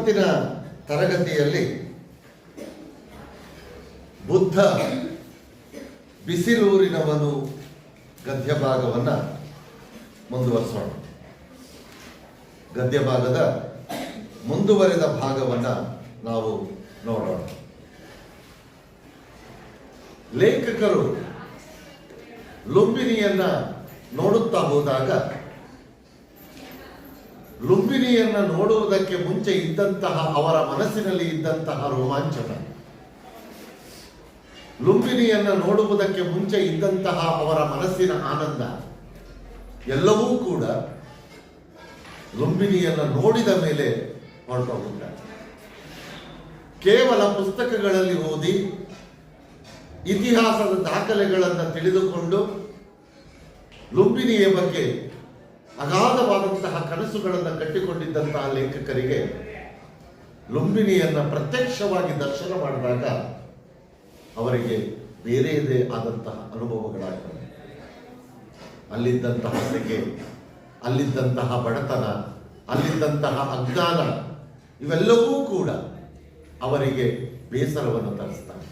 ಇವತ್ತಿನ ತರಗತಿಯಲ್ಲಿ ಬುದ್ಧ ಬಿಸಿಲೂರಿನವನು ಗದ್ಯ ಭಾಗವನ್ನು ಮುಂದುವರಿಸೋಣ. ಗದ್ಯ ಭಾಗದ ಮುಂದುವರೆದ ಭಾಗವನ್ನು ನಾವು ನೋಡೋಣ. ಲೇಖಕರು ಲುಂಬಿನಿಯನ್ನ ನೋಡುತ್ತಾ ಹೋದಾಗ ಲುಂಬಿನಿಯನ್ನ ನೋಡುವುದಕ್ಕೆ ಮುಂಚೆ ಇದ್ದಂತಹ ಅವರ ಮನಸ್ಸಿನಲ್ಲಿ ಇದ್ದಂತಹ ರೋಮಾಂಚನ, ಲುಂಬಿನಿಯನ್ನ ನೋಡುವುದಕ್ಕೆ ಮುಂಚೆ ಇದ್ದಂತಹ ಅವರ ಮನಸ್ಸಿನ ಆನಂದ ಎಲ್ಲವೂ ಕೂಡ ಲುಂಬಿನಿಯನ್ನ ನೋಡಿದ ಮೇಲೆ ಹೊರಟೋಗುತ್ತಾರೆ. ಕೇವಲ ಪುಸ್ತಕಗಳಲ್ಲಿ ಓದಿ ಇತಿಹಾಸದ ದಾಖಲೆಗಳನ್ನು ತಿಳಿದುಕೊಂಡು ಲುಂಬಿನಿಯ ಬಗ್ಗೆ ಅಗಾಧವಾದಂತಹ ಕನಸುಗಳನ್ನು ಕಟ್ಟಿಕೊಂಡಿದ್ದಂತಹ ಲೇಖಕರಿಗೆ ಲುಂಬಿನಿಯನ್ನ ಪ್ರತ್ಯಕ್ಷವಾಗಿ ದರ್ಶನ ಮಾಡಿದಾಗ ಅವರಿಗೆ ಬೇರೆಯದೇ ಆದಂತಹ ಅನುಭವಗಳಾಗ್ತವೆ. ಅಲ್ಲಿದ್ದಂತಹ ಸೆಕೆ, ಅಲ್ಲಿದ್ದಂತಹ ಬಡತನ, ಅಲ್ಲಿದ್ದಂತಹ ಅಜ್ಞಾನ ಇವೆಲ್ಲವೂ ಕೂಡ ಅವರಿಗೆ ಬೇಸರವನ್ನು ತರಿಸ್ತಾರೆ.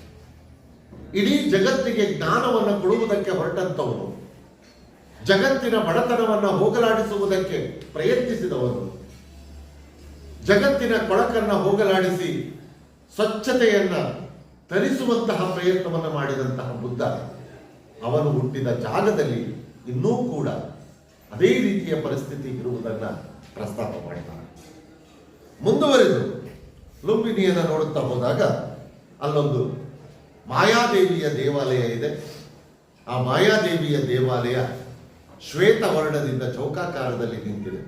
ಇಡೀ ಜಗತ್ತಿಗೆ ಜ್ಞಾನವನ್ನು ಕೊಡುವುದಕ್ಕೆ ಹೊರಟಂತವನು, ಜಗತ್ತಿನ ಬಡತನವನ್ನು ಹೋಗಲಾಡಿಸುವುದಕ್ಕೆ ಪ್ರಯತ್ನಿಸಿದವನು, ಜಗತ್ತಿನ ಕೊಳಕನ್ನು ಹೋಗಲಾಡಿಸಿ ಸ್ವಚ್ಛತೆಯನ್ನ ತರಿಸುವಂತಹ ಪ್ರಯತ್ನವನ್ನು ಮಾಡಿದಂತಹ ಬುದ್ಧ ಅವನು ಹುಟ್ಟಿದ ಜಾಗದಲ್ಲಿ ಇನ್ನೂ ಕೂಡ ಅದೇ ರೀತಿಯ ಪರಿಸ್ಥಿತಿ ಇರುವುದನ್ನು ಪ್ರಸ್ತಾಪ ಮಾಡಿದ್ದಾರೆ. ಮುಂದುವರೆದು ಲುಂಬಿನಿಯನ್ನು ನೋಡುತ್ತಾ ಹೋದಾಗ ಅಲ್ಲೊಂದು ಮಾಯಾದೇವಿಯ ದೇವಾಲಯ ಇದೆ. ಆ ಮಾಯಾದೇವಿಯ ದೇವಾಲಯ ಶ್ವೇತವರ್ಣದಿಂದ ಚೌಕಾಕಾರದಲ್ಲಿ ನಿಂತಿದೆ.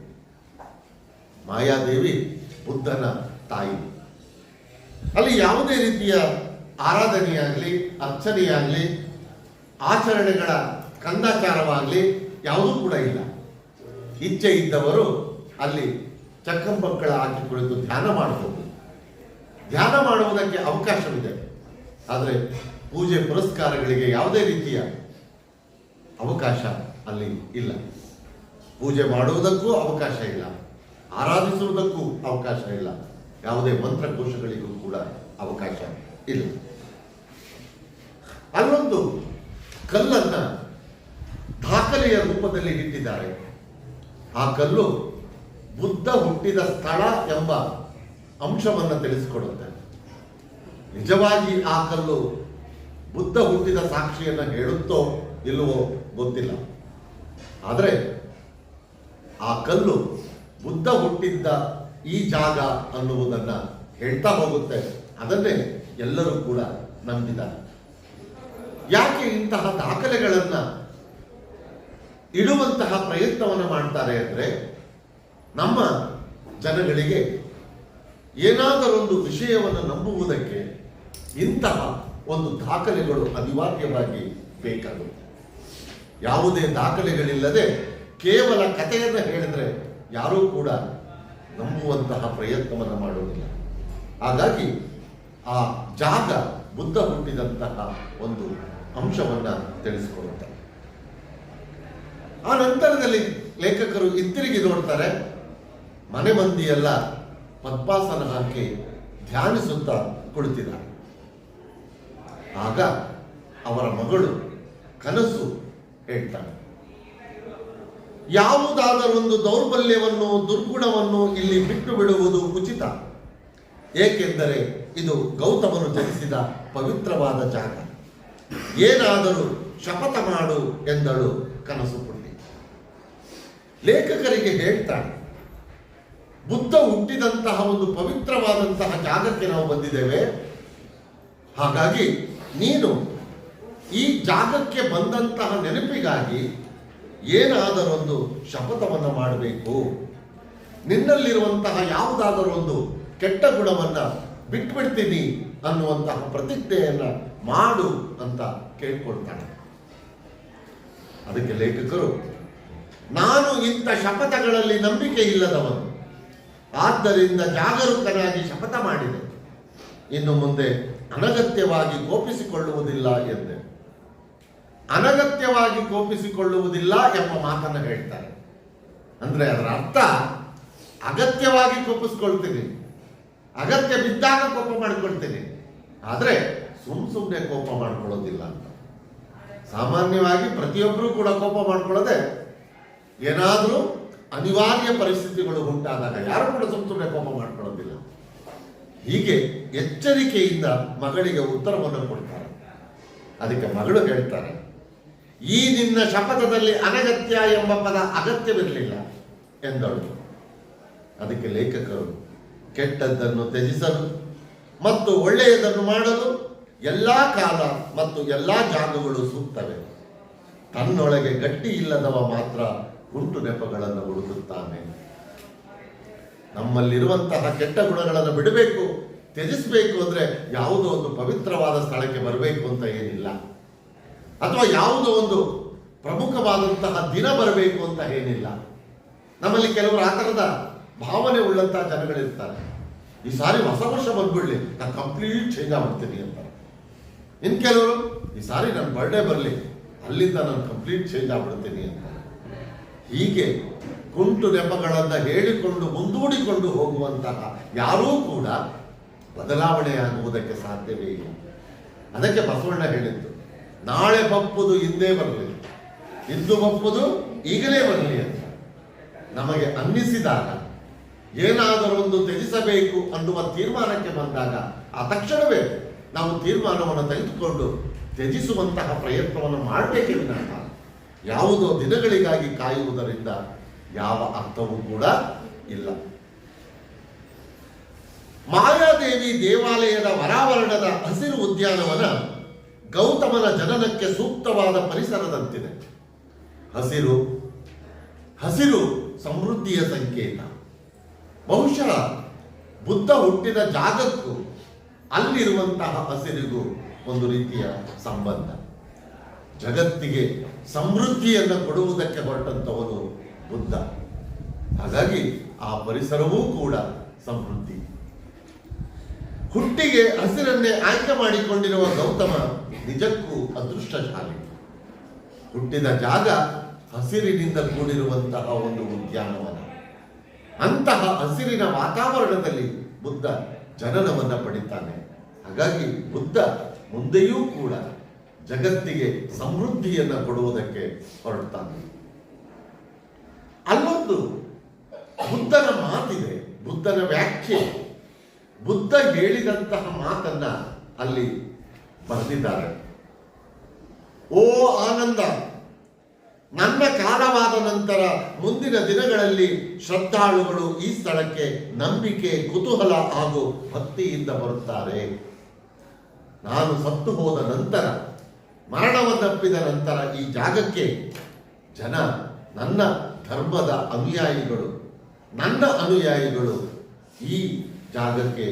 ಮಾಯಾದೇವಿ ಬುದ್ಧನ ತಾಯಿ. ಅಲ್ಲಿ ಯಾವುದೇ ರೀತಿಯ ಆರಾಧನೆಯಾಗಲಿ, ಅರ್ಚನೆಯಾಗಲಿ, ಆಚರಣೆಗಳ ಕಂದಾಚಾರವಾಗಲಿ ಯಾವುದೂ ಕೂಡ ಇಲ್ಲ. ಇಚ್ಛೆ ಇದ್ದವರು ಅಲ್ಲಿ ಚಕ್ಕಂಬಕ್ಕಳ ಹಾಕಿ ಕುಳಿತು ಧ್ಯಾನ ಮಾಡಬಹುದು. ಧ್ಯಾನ ಮಾಡುವುದಕ್ಕೆ ಅವಕಾಶವಿದೆ. ಆದರೆ ಪೂಜೆ ಪುರಸ್ಕಾರಗಳಿಗೆ ಯಾವುದೇ ರೀತಿಯ ಅವಕಾಶ ಅಲ್ಲಿ ಇಲ್ಲ. ಪೂಜೆ ಮಾಡುವುದಕ್ಕೂ ಅವಕಾಶ ಇಲ್ಲ, ಆರಾಧಿಸುವುದಕ್ಕೂ ಅವಕಾಶ ಇಲ್ಲ, ಯಾವುದೇ ಮಂತ್ರಕೋಶಗಳಿಗೂ ಕೂಡ ಅವಕಾಶ ಇಲ್ಲ. ಅಲ್ಲೊಂದು ಕಲ್ಲನ್ನ ದಾಖಲೆಯ ರೂಪದಲ್ಲಿ ಇಟ್ಟಿದ್ದಾರೆ. ಆ ಕಲ್ಲು ಬುದ್ಧ ಹುಟ್ಟಿದ ಸ್ಥಳ ಎಂಬ ಅಂಶವನ್ನು ತಿಳಿಸಿಕೊಡುತ್ತೆ. ನಿಜವಾಗಿ ಆ ಕಲ್ಲು ಬುದ್ಧ ಹುಟ್ಟಿದ ಸಾಕ್ಷಿಯನ್ನು ಹೇಳುತ್ತೋ ಇಲ್ಲವೋ ಗೊತ್ತಿಲ್ಲ. ಆದರೆ ಆ ಕಲ್ಲು ಬುದ್ಧ ಹುಟ್ಟಿದ್ದ ಈ ಜಾಗ ಅನ್ನುವುದನ್ನು ಹೇಳ್ತಾ ಹೋಗುತ್ತೆ. ಅದನ್ನೇ ಎಲ್ಲರೂ ಕೂಡ ನಂಬಿದ್ದಾರೆ. ಯಾಕೆ ಇಂತಹ ದಾಖಲೆಗಳನ್ನು ಇಡುವಂತಹ ಪ್ರಯತ್ನವನ್ನು ಮಾಡ್ತಾರೆ ಅಂದರೆ, ನಮ್ಮ ಜನಗಳಿಗೆ ಏನಾದರೊಂದು ವಿಷಯವನ್ನು ನಂಬುವುದಕ್ಕೆ ಇಂತಹ ಒಂದು ದಾಖಲೆಗಳು ಅನಿವಾರ್ಯವಾಗಿ ಬೇಕಾಗುತ್ತೆ. ಯಾವುದೇ ದಾಖಲೆಗಳಿಲ್ಲದೆ ಕೇವಲ ಕಥೆಯನ್ನು ಹೇಳಿದ್ರೆ ಯಾರೂ ಕೂಡ ನಂಬುವಂತಹ ಪ್ರಯತ್ನವನ್ನು ಮಾಡುವುದಿಲ್ಲ. ಹಾಗಾಗಿ ಆ ಜಾಗ ಬುದ್ಧ ಹುಟ್ಟಿದಂತಹ ಒಂದು ಅಂಶವನ್ನು ತಿಳಿಸಿಕೊಡುತ್ತಾರೆ. ಆ ನಂತರದಲ್ಲಿ ಲೇಖಕರು ಹಿಂತಿರುಗಿ ನೋಡ್ತಾರೆ. ಮನೆ ಮಂದಿಯೆಲ್ಲ ಪದ್ಮಾಸನ ಹಾಕಿ ಧ್ಯಾನಿಸುತ್ತಾ ಕುಳಿತಿದ್ದಾರೆ. ಆಗ ಅವರ ಮಗಳು ಕನಸು ಹೇಳ್ತಾಳೆ, ಯಾವುದಾದರೊಂದು ದೌರ್ಬಲ್ಯವನ್ನು, ದುರ್ಗುಣವನ್ನು ಇಲ್ಲಿ ಬಿಟ್ಟು ಬಿಡುವುದು ಉಚಿತ. ಏಕೆಂದರೆ ಇದು ಗೌತಮನು ಜನಿಸಿದ ಪವಿತ್ರವಾದ ಜಾಗ. ಏನಾದರೂ ಶಪಥ ಮಾಡು ಎಂದಳು ಕನಸು ಪುಟ್ಟಿ. ಲೇಖಕರಿಗೆ ಹೇಳ್ತಾಳೆ, ಬುದ್ಧ ಹುಟ್ಟಿದಂತಹ ಒಂದು ಪವಿತ್ರವಾದಂತಹ ಜಾಗಕ್ಕೆ ನಾವು ಬಂದಿದ್ದೇವೆ. ಹಾಗಾಗಿ ನೀನು ಈ ಜಾಗಕ್ಕೆ ಬಂದಂತಹ ನೆನಪಿಗಾಗಿ ಏನಾದರೊಂದು ಶಪಥವನ್ನು ಮಾಡಬೇಕು. ನಿನ್ನಲ್ಲಿರುವಂತಹ ಯಾವುದಾದರೊಂದು ಕೆಟ್ಟ ಗುಣವನ್ನು ಬಿಟ್ಬಿಡ್ತೀನಿ ಅನ್ನುವಂತಹ ಪ್ರತಿಜ್ಞೆಯನ್ನು ಮಾಡು ಅಂತ ಕೇಳ್ಕೊಳ್ತಾನೆ. ಅದಕ್ಕೆ ಲೇಖಕರು, ನಾನು ಇಂಥ ಶಪಥಗಳಲ್ಲಿ ನಂಬಿಕೆ ಇಲ್ಲದವನು, ಆದ್ದರಿಂದ ಜಾಗರೂಕನಾಗಿ ಶಪಥ ಮಾಡಿದೆ. ಇನ್ನು ಮುಂದೆ ಅನಗತ್ಯವಾಗಿ ಕೋಪಿಸಿಕೊಳ್ಳುವುದಿಲ್ಲ ಎಂದೆ. ಅನಗತ್ಯವಾಗಿ ಕೋಪಿಸಿಕೊಳ್ಳುವುದಿಲ್ಲ ಎಂಬ ಮಾತನ್ನು ಹೇಳ್ತಾರೆ. ಅಂದ್ರೆ ಅದರ ಅರ್ಥ ಅಗತ್ಯವಾಗಿ ಕೋಪಿಸ್ಕೊಳ್ತೀನಿ, ಅಗತ್ಯ ಬಿದ್ದಾಗ ಕೋಪ ಮಾಡ್ಕೊಳ್ತೇನೆ, ಆದರೆ ಸುಮ್ಮನೆ ಕೋಪ ಮಾಡ್ಕೊಳ್ಳೋದಿಲ್ಲ ಅಂತ. ಸಾಮಾನ್ಯವಾಗಿ ಪ್ರತಿಯೊಬ್ಬರೂ ಕೂಡ ಕೋಪ ಮಾಡ್ಕೊಳ್ಳೋದೆ ಏನಾದರೂ ಅನಿವಾರ್ಯ ಪರಿಸ್ಥಿತಿಗಳು ಉಂಟಾದಾಗ, ಯಾರು ಕೂಡ ಸುಮ್ಮನೆ ಕೋಪ ಮಾಡ್ಕೊಳ್ಳೋದಿಲ್ಲ. ಹೀಗೆ ಎಚ್ಚರಿಕೆಯಿಂದ ಮಗಳಿಗೆ ಉತ್ತರವನ್ನು ಕೊಡ್ತಾರೆ. ಅದಕ್ಕೆ ಮಗಳು ಹೇಳ್ತಾರೆ, ಈ ನಿನ್ನ ಶಪಥದಲ್ಲಿ ಅನಗತ್ಯ ಎಂಬ ಪದ ಅಗತ್ಯವಿರಲಿಲ್ಲ ಎಂದಳು. ಅದಕ್ಕೆ ಲೇಖಕರು, ಕೆಟ್ಟದ್ದನ್ನು ತ್ಯಜಿಸಲು ಮತ್ತು ಒಳ್ಳೆಯದನ್ನು ಮಾಡಲು ಎಲ್ಲ ಕಾಲ ಮತ್ತು ಎಲ್ಲ ಜಾಗಗಳು ಸೂಕ್ತವೆ. ತನ್ನೊಳಗೆ ಗಟ್ಟಿ ಇಲ್ಲದವ ಮಾತ್ರ ಗುಂಟು ನೆಪಗಳನ್ನು ಹುಡುಕುತ್ತಾನೆ. ನಮ್ಮಲ್ಲಿರುವಂತಹ ಕೆಟ್ಟ ಗುಣಗಳನ್ನು ಬಿಡಬೇಕು, ತ್ಯಜಿಸಬೇಕು ಅಂದರೆ ಯಾವುದೋ ಒಂದು ಪವಿತ್ರವಾದ ಸ್ಥಳಕ್ಕೆ ಬರಬೇಕು ಅಂತ ಏನಿಲ್ಲ, ಅಥವಾ ಯಾವುದೋ ಒಂದು ಪ್ರಮುಖವಾದಂತಹ ದಿನ ಬರಬೇಕು ಅಂತ ಏನಿಲ್ಲ. ನಮ್ಮಲ್ಲಿ ಕೆಲವರು ಆ ಥರದ ಭಾವನೆ ಉಳ್ಳಂತಹ ಜನಗಳಿರ್ತಾರೆ. ಈ ಸಾರಿ ಹೊಸ ವರ್ಷ ಬಂದ್ಬಿಡ್ಲಿ, ನಾನು ಕಂಪ್ಲೀಟ್ ಚೇಂಜ್ ಆಗ್ಬಿಡ್ತೀನಿ ಅಂತ. ಇನ್ನು ಕೆಲವರು ಈ ಸಾರಿ ನನ್ನ ಬರ್ಡೇ ಬರಲಿ, ಅಲ್ಲಿಂದ ನಾನು ಕಂಪ್ಲೀಟ್ ಚೇಂಜ್ ಆಗ್ಬಿಡ್ತೀನಿ ಅಂತ. ಹೀಗೆ ಕುಂಟು ನೆಪಗಳನ್ನು ಹೇಳಿಕೊಂಡು ಮುಂದೂಡಿಕೊಂಡು ಹೋಗುವಂತಹ ಯಾರೂ ಕೂಡ ಬದಲಾವಣೆಯಾಗುವುದಕ್ಕೆ ಸಾಧ್ಯವೇ ಇಲ್ಲ. ಅದಕ್ಕೆ ಬಸವಣ್ಣ ಹೇಳಿದ್ದು, ನಾಳೆ ಬಪ್ಪುದು ಇಂದೇ ಬರಲಿ, ಇಂದು ಬಪ್ಪುದು ಈಗಲೇ ಬರಲಿ ಅಂತ. ನಮಗೆ ಅನ್ನಿಸಿದಾಗ ಏನಾದರೂ ಒಂದು ತ್ಯಜಿಸಬೇಕು ಅನ್ನುವ ತೀರ್ಮಾನಕ್ಕೆ ಬಂದಾಗ ಆ ತಕ್ಷಣವೇ ನಾವು ತೀರ್ಮಾನವನ್ನು ತೆಗೆದುಕೊಂಡು ತ್ಯಜಿಸುವಂತಹ ಪ್ರಯತ್ನವನ್ನು ಮಾಡಬೇಕೇ ವಿನಃ ಯಾವುದೋ ದಿನಗಳಿಗಾಗಿ ಕಾಯುವುದರಿಂದ ಯಾವ ಅರ್ಥವೂ ಕೂಡ ಇಲ್ಲ. ಮಾಯಾದೇವಿ ದೇವಾಲಯದ ಹೊರಾವರಣದ ಹಸಿರು ಉದ್ಯಾನವನ ಗೌತಮನ ಜನನಕ್ಕೆ ಸೂಕ್ತವಾದ ಪರಿಸರದಂತಿದೆ. ಹಸಿರು ಸಮೃದ್ಧಿಯ ಸಂಕೇತ. ಬಹುಶಃ ಬುದ್ಧ ಹುಟ್ಟಿದ ಜಾಗಕ್ಕೂ ಅಲ್ಲಿರುವಂತಹ ಹಸಿರಿಗೂ ಒಂದು ರೀತಿಯ ಸಂಬಂಧ. ಜಗತ್ತಿಗೆ ಸಮೃದ್ಧಿಯನ್ನು ಕೊಡುವುದಕ್ಕೆ ಹೊರಟಂತವನು ಬುದ್ಧ. ಹಾಗಾಗಿ ಆ ಪರಿಸರವೂ ಕೂಡ ಸಮೃದ್ಧಿ. ಹುಟ್ಟಿಗೆ ಹಸಿರನ್ನೇ ಆಯ್ಕೆ ಮಾಡಿಕೊಂಡಿರುವ ಗೌತಮ ನಿಜಕ್ಕೂ ಅದೃಷ್ಟಶಾಲಿ. ಹುಟ್ಟಿದ ಜಾಗ ಹಸಿರಿನಿಂದ ಕೂಡಿರುವಂತಹ ಒಂದು ಉದ್ಯಾನವನ. ಅಂತಹ ಹಸಿರಿನ ವಾತಾವರಣದಲ್ಲಿ ಬುದ್ಧ ಜನನವನ್ನು ಪಡಿತಾನೆ. ಹಾಗಾಗಿ ಬುದ್ಧ ಮುಂದೆಯೂ ಕೂಡ ಜಗತ್ತಿಗೆ ಸಮೃದ್ಧಿಯನ್ನು ಕೊಡುವುದಕ್ಕೆ ಹೊರಡ್ತಾನೆ. ಅಲ್ಲೊಂದು ಬುದ್ಧನ ಮಾತಿದೆ, ಬುದ್ಧನ ವ್ಯಾಖ್ಯೆ. ಬುದ್ಧ ಹೇಳಿದಂತಹ ಮಾತನ್ನ ಅಲ್ಲಿ ಬರೆದಿದ್ದಾರೆ. ಓ ಆನಂದ, ನನ್ನ ಕಾಲವಾದ ನಂತರ ಮುಂದಿನ ದಿನಗಳಲ್ಲಿ ಶ್ರದ್ಧಾಳುಗಳು ಈ ಸ್ಥಳಕ್ಕೆ ನಂಬಿಕೆ, ಕುತೂಹಲ ಹಾಗೂ ಭಕ್ತಿಯಿಂದ ಬರುತ್ತಾರೆ. ನಾನು ಸತ್ತು ಹೋದ ನಂತರ, ಮರಣವನ್ನಪ್ಪಿದ ನಂತರ ಈ ಜಾಗಕ್ಕೆ ಜನ, ನನ್ನ ಧರ್ಮದ ಅನುಯಾಯಿಗಳು, ನನ್ನ ಅನುಯಾಯಿಗಳು ಈ ಜಾಗಕ್ಕೆ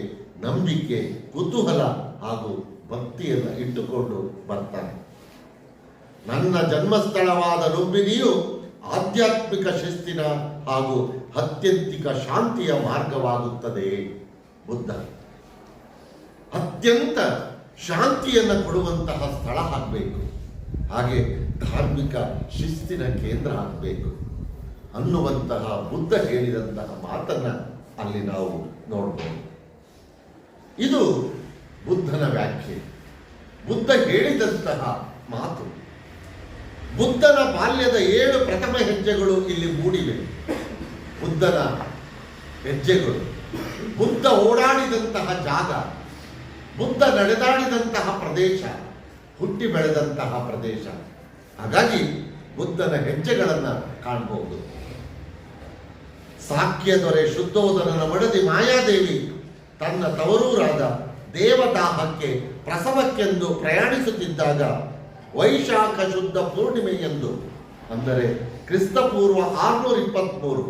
ನಂಬಿಕೆ, ಕುತೂಹಲ ಹಾಗೂ ಭಕ್ತಿಯನ್ನು ಇಟ್ಟುಕೊಂಡು ಬರ್ತಾನೆ. ನನ್ನ ಜನ್ಮಸ್ಥಳವಾದ ಲುಂಬಿನಿಯು ಆಧ್ಯಾತ್ಮಿಕ ಶಿಸ್ತಿನ ಹಾಗೂ ಅತ್ಯಂತಿಕ ಶಾಂತಿಯ ಮಾರ್ಗವಾಗುತ್ತದೆ. ಬುದ್ಧ ಅತ್ಯಂತ ಶಾಂತಿಯನ್ನು ಕೊಡುವಂತಹ ಸ್ಥಳ ಆಗಬೇಕು, ಹಾಗೆ ಧಾರ್ಮಿಕ ಶಿಸ್ತಿನ ಕೇಂದ್ರ ಆಗಬೇಕು ಅನ್ನುವಂತಹ ಬುದ್ಧ ಹೇಳಿದಂತಹ ಮಾತನ್ನ ಅಲ್ಲಿ ನಾವು ನೋಡಬಹುದು. ಇದು ಬುದ್ಧನ ವ್ಯಾಖ್ಯೆ, ಬುದ್ಧ ಹೇಳಿದಂತಹ ಮಾತು. ಬುದ್ಧನ ಬಾಲ್ಯದ 7 ಪ್ರಥಮ ಹೆಜ್ಜೆಗಳು ಇಲ್ಲಿ ಮೂಡಿವೆ. ಬುದ್ಧನ ಹೆಜ್ಜೆಗಳು, ಬುದ್ಧ ಓಡಾಡಿದಂತಹ ಜಾಗ, ಬುದ್ಧ ನಡೆದಾಡಿದಂತಹ ಪ್ರದೇಶ, ಹುಟ್ಟಿ ಬೆಳೆದಂತಹ ಪ್ರದೇಶ. ಹಾಗಾಗಿ ಬುದ್ಧನ ಹೆಜ್ಜೆಗಳನ್ನು ಕಾಣಬಹುದು. ಸಾಕ್ಯ ದೊರೆ ಶುದ್ಧೋಧನನ ಮಡದಿ ಮಾಯಾದೇವಿ ತನ್ನ ತವರೂರಾದ ದೇವದಾಹಕ್ಕೆ ಪ್ರಸವಕ್ಕೆಂದು ಪ್ರಯಾಣಿಸುತ್ತಿದ್ದಾಗ ವೈಶಾಖ ಶುದ್ಧ ಪೂರ್ಣಿಮೆಯೆಂದು, ಅಂದರೆ ಕ್ರಿಸ್ತಪೂರ್ವ 623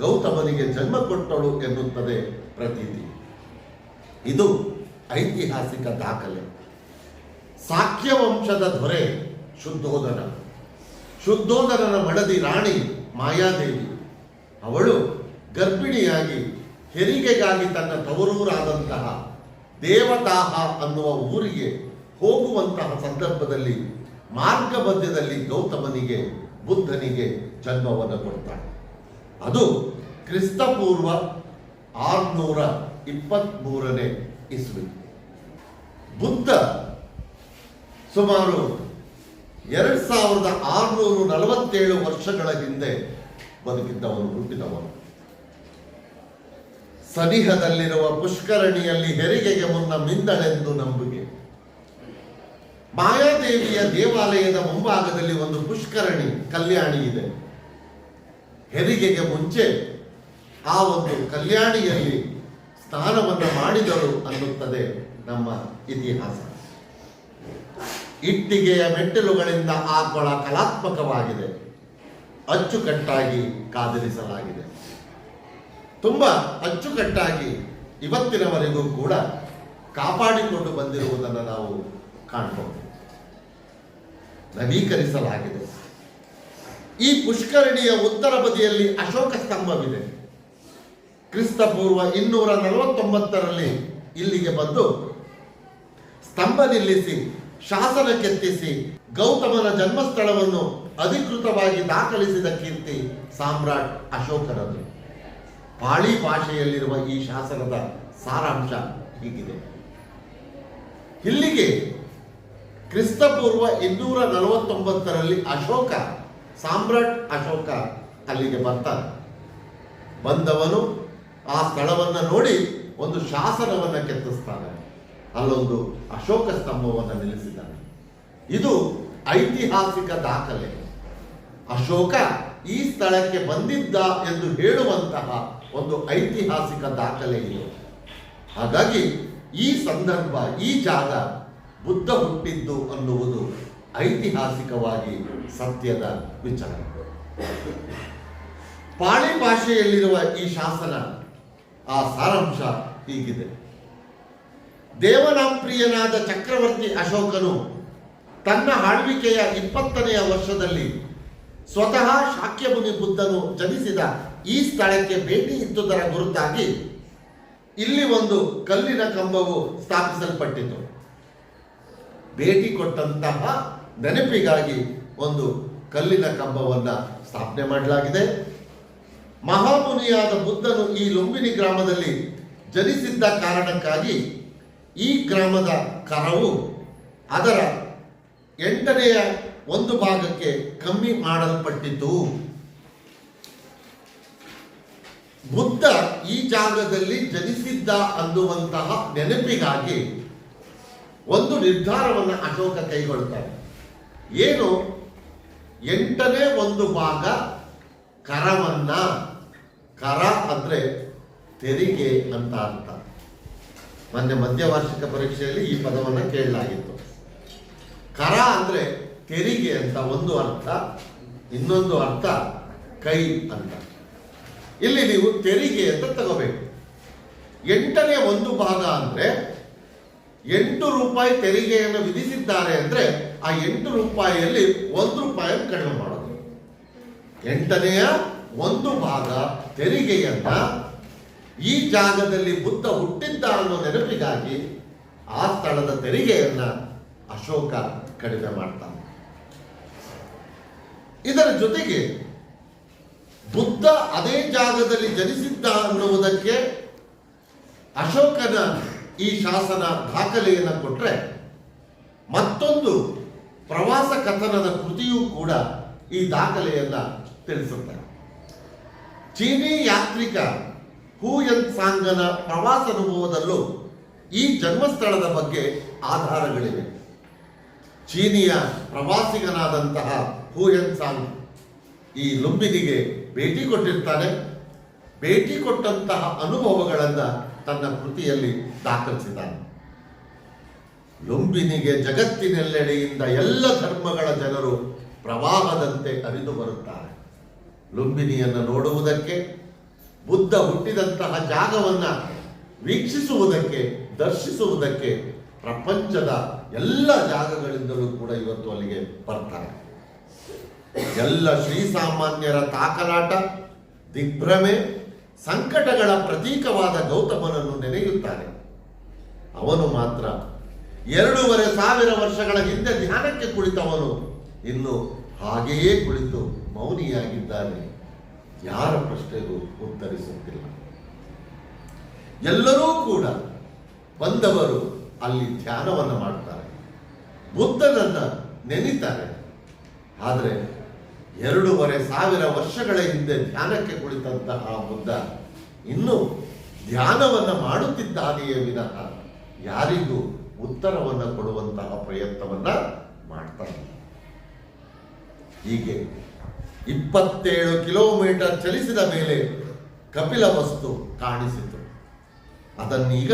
ಗೌತಮನಿಗೆ ಜನ್ಮ ಕೊಟ್ಟಳು ಎನ್ನುತ್ತದೆ ಪ್ರತೀತಿ. ಇದು ಐತಿಹಾಸಿಕ ದಾಖಲೆ. ಸಾಕ್ಯ ವಂಶದ ದೊರೆ ಶುದ್ಧೋಧನ, ಶುದ್ಧೋಧನನ ಮಡದಿ ರಾಣಿ ಮಾಯಾದೇವಿ. ಅವಳು ಗರ್ಭಿಣಿಯಾಗಿ ಹೆರಿಗೆಗಾಗಿ ತನ್ನ ತವರೂರಾದಂತಹ ದೇವದಾಹ ಅನ್ನುವ ಊರಿಗೆ ಹೋಗುವಂತಹ ಸಂದರ್ಭದಲ್ಲಿ ಮಾರ್ಗ ಮಧ್ಯದಲ್ಲಿ ಗೌತಮನಿಗೆ, ಬುದ್ಧನಿಗೆ ಜನ್ಮವನ್ನು ಕೊಡ್ತಾಳೆ. ಅದು ಕ್ರಿಸ್ತಪೂರ್ವ 23ನೇ ಇಸ್ವಿ. ಬುದ್ಧ ಸುಮಾರು 2647 ವರ್ಷಗಳ ಹಿಂದೆ ಬದುಕಿದ್ದವನು, ಹುಟ್ಟಿದವನು. ಸನಿಹದಲ್ಲಿರುವ ಪುಷ್ಕರಣಿಯಲ್ಲಿ ಹೆರಿಗೆಗೆ ಮುನ್ನ ಮಿಂದಳೆಂದು ನಂಬಿಕೆ. ಮಾಯಾದೇವಿಯ ದೇವಾಲಯದ ಮುಂಭಾಗದಲ್ಲಿ ಒಂದು ಪುಷ್ಕರಣಿ, ಕಲ್ಯಾಣಿ ಇದೆ. ಹೆರಿಗೆಗೆ ಮುಂಚೆ ಆ ಒಂದು ಕಲ್ಯಾಣಿಯಲ್ಲಿ ಸ್ನಾನವನ್ನು ಮಾಡಿದಳು ಅನ್ನುತ್ತದೆ ನಮ್ಮ ಇತಿಹಾಸ. ಇಟ್ಟಿಗೆಯ ಮೆಟ್ಟಿಲುಗಳಿಂದ ಆ ಕೊಳ ಕಲಾತ್ಮಕವಾಗಿದೆ, ಅಚ್ಚುಕಟ್ಟಾಗಿ ಕಾದಿರಿಸಲಾಗಿದೆ. ತುಂಬಾ ಅಚ್ಚುಕಟ್ಟಾಗಿ ಇವತ್ತಿನವರೆಗೂ ಕೂಡ ಕಾಪಾಡಿಕೊಂಡು ಬಂದಿರುವುದನ್ನು ನಾವು ಕಾಣಬಹುದು. ನವೀಕರಿಸಲಾಗಿದೆ. ಈ ಪುಷ್ಕರಣಿಯ ಉತ್ತರ ಬದಿಯಲ್ಲಿ ಅಶೋಕ ಸ್ತಂಭವಿದೆ. ಕ್ರಿಸ್ತಪೂರ್ವ 249ರಲ್ಲಿ ಇಲ್ಲಿಗೆ ಬಂದು ಸ್ತಂಭ ನಿಲ್ಲಿಸಿ ಶಾಸನ ಕೆತ್ತಿಸಿ ಗೌತಮನ ಜನ್ಮಸ್ಥಳವನ್ನು ಅಧಿಕೃತವಾಗಿ ದಾಖಲಿಸಿದ ಕೀರ್ತಿ ಸಾಮ್ರಾಟ್ ಅಶೋಕನದು. ಪಾಳಿ ಭಾಷೆಯಲ್ಲಿರುವ ಈ ಶಾಸನದ ಸಾರಾಂಶ ಹೀಗಿದೆ. ಇಲ್ಲಿಗೆ ಕ್ರಿಸ್ತಪೂರ್ವ 249ರಲ್ಲಿ ಅಶೋಕ, ಸಾಮ್ರಾಟ್ ಅಶೋಕ ಅಲ್ಲಿಗೆ ಬರ್ತಾನೆ. ಬಂದವನು ಆ ಸ್ಥಳವನ್ನು ನೋಡಿ ಒಂದು ಶಾಸನವನ್ನು ಕೆತ್ತಿಸ್ತಾನೆ. ಅಲ್ಲೊಂದು ಅಶೋಕ ಸ್ತಂಭವನ್ನು ನಿಲ್ಲಿಸಿದ್ದಾನೆ. ಇದು ಐತಿಹಾಸಿಕ ದಾಖಲೆ. ಅಶೋಕ ಈ ಸ್ಥಳಕ್ಕೆ ಬಂದಿದ್ದ ಎಂದು ಹೇಳುವಂತಹ ಒಂದು ಐತಿಹಾಸಿಕ ದಾಖಲೆ ಇದೆ. ಹಾಗಾಗಿ ಈ ಸಂದರ್ಭ, ಈ ಜಾಗ ಬುದ್ಧ ಹುಟ್ಟಿದ್ದು ಅನ್ನುವುದು ಐತಿಹಾಸಿಕವಾಗಿ ಸತ್ಯದ ವಿಚಾರ. ಪಾಳಿ ಭಾಷೆಯಲ್ಲಿರುವ ಈ ಶಾಸನ, ಆ ಸಾರಾಂಶ ಹೀಗಿದೆ. ದೇವನಾಂಪ್ರಿಯನಾದ ಚಕ್ರವರ್ತಿ ಅಶೋಕನು ತನ್ನ ಆಳ್ವಿಕೆಯ 20ನೆಯ ವರ್ಷದಲ್ಲಿ ಸ್ವತಃ ಶಾಕ್ಯಮುನಿ ಬುದ್ಧನು ಜನಿಸಿದ ಈ ಸ್ಥಳಕ್ಕೆ ಭೇಟಿ ಇದ್ದುದರ ಗುರುತಾಗಿ ಇಲ್ಲಿ ಒಂದು ಕಲ್ಲಿನ ಕಂಬವು ಸ್ಥಾಪಿಸಲ್ಪಟ್ಟಿತು. ಭೇಟಿ ಕೊಟ್ಟಂತಹ ನೆನಪಿಗಾಗಿ ಒಂದು ಕಲ್ಲಿನ ಕಂಬವನ್ನು ಸ್ಥಾಪನೆ ಮಾಡಲಾಗಿದೆ. ಮಹಾಮುನಿಯಾದ ಬುದ್ಧನು ಈ ಲುಂಬಿನಿ ಗ್ರಾಮದಲ್ಲಿ ಜನಿಸಿದ್ದ ಕಾರಣಕ್ಕಾಗಿ ಈ ಗ್ರಾಮದ ಕರವು ಅದರ 8ನೇ 1 ಭಾಗಕ್ಕೆ ಕಮ್ಮಿ ಮಾಡಲ್ಪಟ್ಟಿತು. ಬುದ್ಧ ಈ ಜಾಗದಲ್ಲಿ ಜನಿಸಿದ್ದ ಅನ್ನುವಂತಹ ನೆನಪಿಗಾಗಿ ಒಂದು ನಿರ್ಧಾರವನ್ನು ಅಶೋಕ ಕೈಗೊಳ್ತಾರೆ. ಏನು? 8ನೇ 1 ಭಾಗ ಕರವನ್ನ, ಕರ ಅಂದ್ರೆ ತೆರಿಗೆ ಅಂತ ಅರ್ಥ. ಮೊನ್ನೆ ಮಧ್ಯವಾರ್ಷಿಕ ಪರೀಕ್ಷೆಯಲ್ಲಿ ಈ ಪದವನ್ನು ಕೇಳಲಾಗಿತ್ತು. ಕರ ಅಂದ್ರೆ ತೆರಿಗೆ ಅಂತ ಒಂದು ಅರ್ಥ, ಇನ್ನೊಂದು ಅರ್ಥ ಕೈ ಅಂತ. ಇಲ್ಲಿ ನೀವು ತೆರಿಗೆ ಅಂತ ತಗೋಬೇಕು. 8ನೇ 1 ಭಾಗ ಅಂದ್ರೆ 8 ರೂಪಾಯಿ ತೆರಿಗೆಯನ್ನು ವಿಧಿಸಿದ್ದಾರೆ ಅಂದ್ರೆ ಆ 8 ರೂಪಾಯಿಯಲ್ಲಿ 1 ರೂಪಾಯಿಯನ್ನು ಕಡಿಮೆ ಮಾಡೋದು. 8ನೇ 1 ಭಾಗ ತೆರಿಗೆಯನ್ನ ಈ ಜಾಗದಲ್ಲಿ ಬುದ್ಧ ಹುಟ್ಟಿದ್ದ ಅನ್ನೋ ನೆನಪಿಗಾಗಿ ಆ ಸ್ಥಳದ ತೆರಿಗೆಯನ್ನ ಅಶೋಕ ಕಡಿಮೆ ಮಾಡ್ತಾನೆ. ಇದರ ಜೊತೆಗೆ ಬುದ್ಧ ಅದೇ ಜಾಗದಲ್ಲಿ ಜನಿಸಿದ್ದ ಅನ್ನುವುದಕ್ಕೆ ಅಶೋಕನ ಈ ಶಾಸನ ದಾಖಲೆಯನ್ನು ಕೊಟ್ಟರೆ, ಮತ್ತೊಂದು ಪ್ರವಾಸ ಕಥನದ ಕೃತಿಯೂ ಕೂಡ ಈ ದಾಖಲೆಯನ್ನ ತಿಳಿಸುತ್ತಾರೆ. ಚೀನಿ ಯಾತ್ರಿಕ ಹೂಯನ್ ಸಾಂಗನ ಪ್ರವಾಸಾನುಭವದಲ್ಲೂ ಈ ಜನ್ಮಸ್ಥಳದ ಬಗ್ಗೆ ಆಧಾರಗಳಿವೆ. ಚೀನಿಯ ಪ್ರವಾಸಿಗನಾದಂತಹ ಹೂಯನ್ ಸಾಂಗ್ ಈ ಲುಂಬಿನಿಗೆ ಭೇಟಿ ಕೊಟ್ಟಿರ್ತಾನೆ. ಭೇಟಿ ಕೊಟ್ಟಂತಹ ಅನುಭವಗಳನ್ನು ತನ್ನ ಕೃತಿಯಲ್ಲಿ ದಾಖಲಿಸಿದ್ದಾನೆ. ಲುಂಬಿನಿಗೆ ಜಗತ್ತಿನೆಲ್ಲೆಡೆಯಿಂದ ಎಲ್ಲ ಧರ್ಮಗಳ ಜನರು ಪ್ರವಾಹದಂತೆ ಹರಿದು ಬರುತ್ತಾರೆ. ಲುಂಬಿನಿಯನ್ನು ನೋಡುವುದಕ್ಕೆ, ಬುದ್ಧ ಹುಟ್ಟಿದಂತಹ ಜಾಗವನ್ನು ವೀಕ್ಷಿಸುವುದಕ್ಕೆ, ದರ್ಶಿಸುವುದಕ್ಕೆ ಪ್ರಪಂಚದ ಎಲ್ಲ ಜಾಗಗಳಿಂದಲೂ ಕೂಡ ಇವತ್ತು ಅಲ್ಲಿಗೆ ಬರ್ತಾರೆ. ಎಲ್ಲ ಶ್ರೀಸಾಮಾನ್ಯರ ತಾಕಲಾಟ, ದಿಗ್ಭ್ರಮೆ, ಸಂಕಟಗಳ ಪ್ರತೀಕವಾದ ಗೌತಮನನ್ನು ನೆನೆಯುತ್ತಾರೆ. ಅವನು ಮಾತ್ರ 2500 ವರ್ಷಗಳ ಹಿಂದೆ ಧ್ಯಾನಕ್ಕೆ ಕುಳಿತವನು ಇನ್ನು ಹಾಗೆಯೇ ಕುಳಿತು ಮೌನಿಯಾಗಿದ್ದಾನೆ. ಯಾರ ಪ್ರಶ್ನೆಗೂ ಉತ್ತರಿಸುತ್ತಿಲ್ಲ. ಎಲ್ಲರೂ ಕೂಡ ಬಂದವರು ಅಲ್ಲಿ ಧ್ಯಾನವನ್ನು ಮಾಡ್ತಾರೆ, ಬುದ್ಧನನ್ನು ನೆನೀತಾರೆ. ಆದರೆ 2500 ವರ್ಷಗಳ ಹಿಂದೆ ಧ್ಯಾನಕ್ಕೆ ಕುಳಿತಂತಹ ಬುದ್ಧ ಇನ್ನೂ ಧ್ಯಾನವನ್ನು ಮಾಡುತ್ತಿದ್ದಾನೆಯೇ ವಿನಃ ಯಾರಿಗೂ ಉತ್ತರವನ್ನು ಕೊಡುವಂತಹ ಪ್ರಯತ್ನವನ್ನ ಮಾಡ್ತಾರೆ. ಹೀಗೆ 27 ಕಿಲೋಮೀಟರ್ ಚಲಿಸಿದ ಮೇಲೆ ಕಪಿಲವಸ್ತು ಕಾಣಿಸಿತು. ಅದನ್ನೀಗ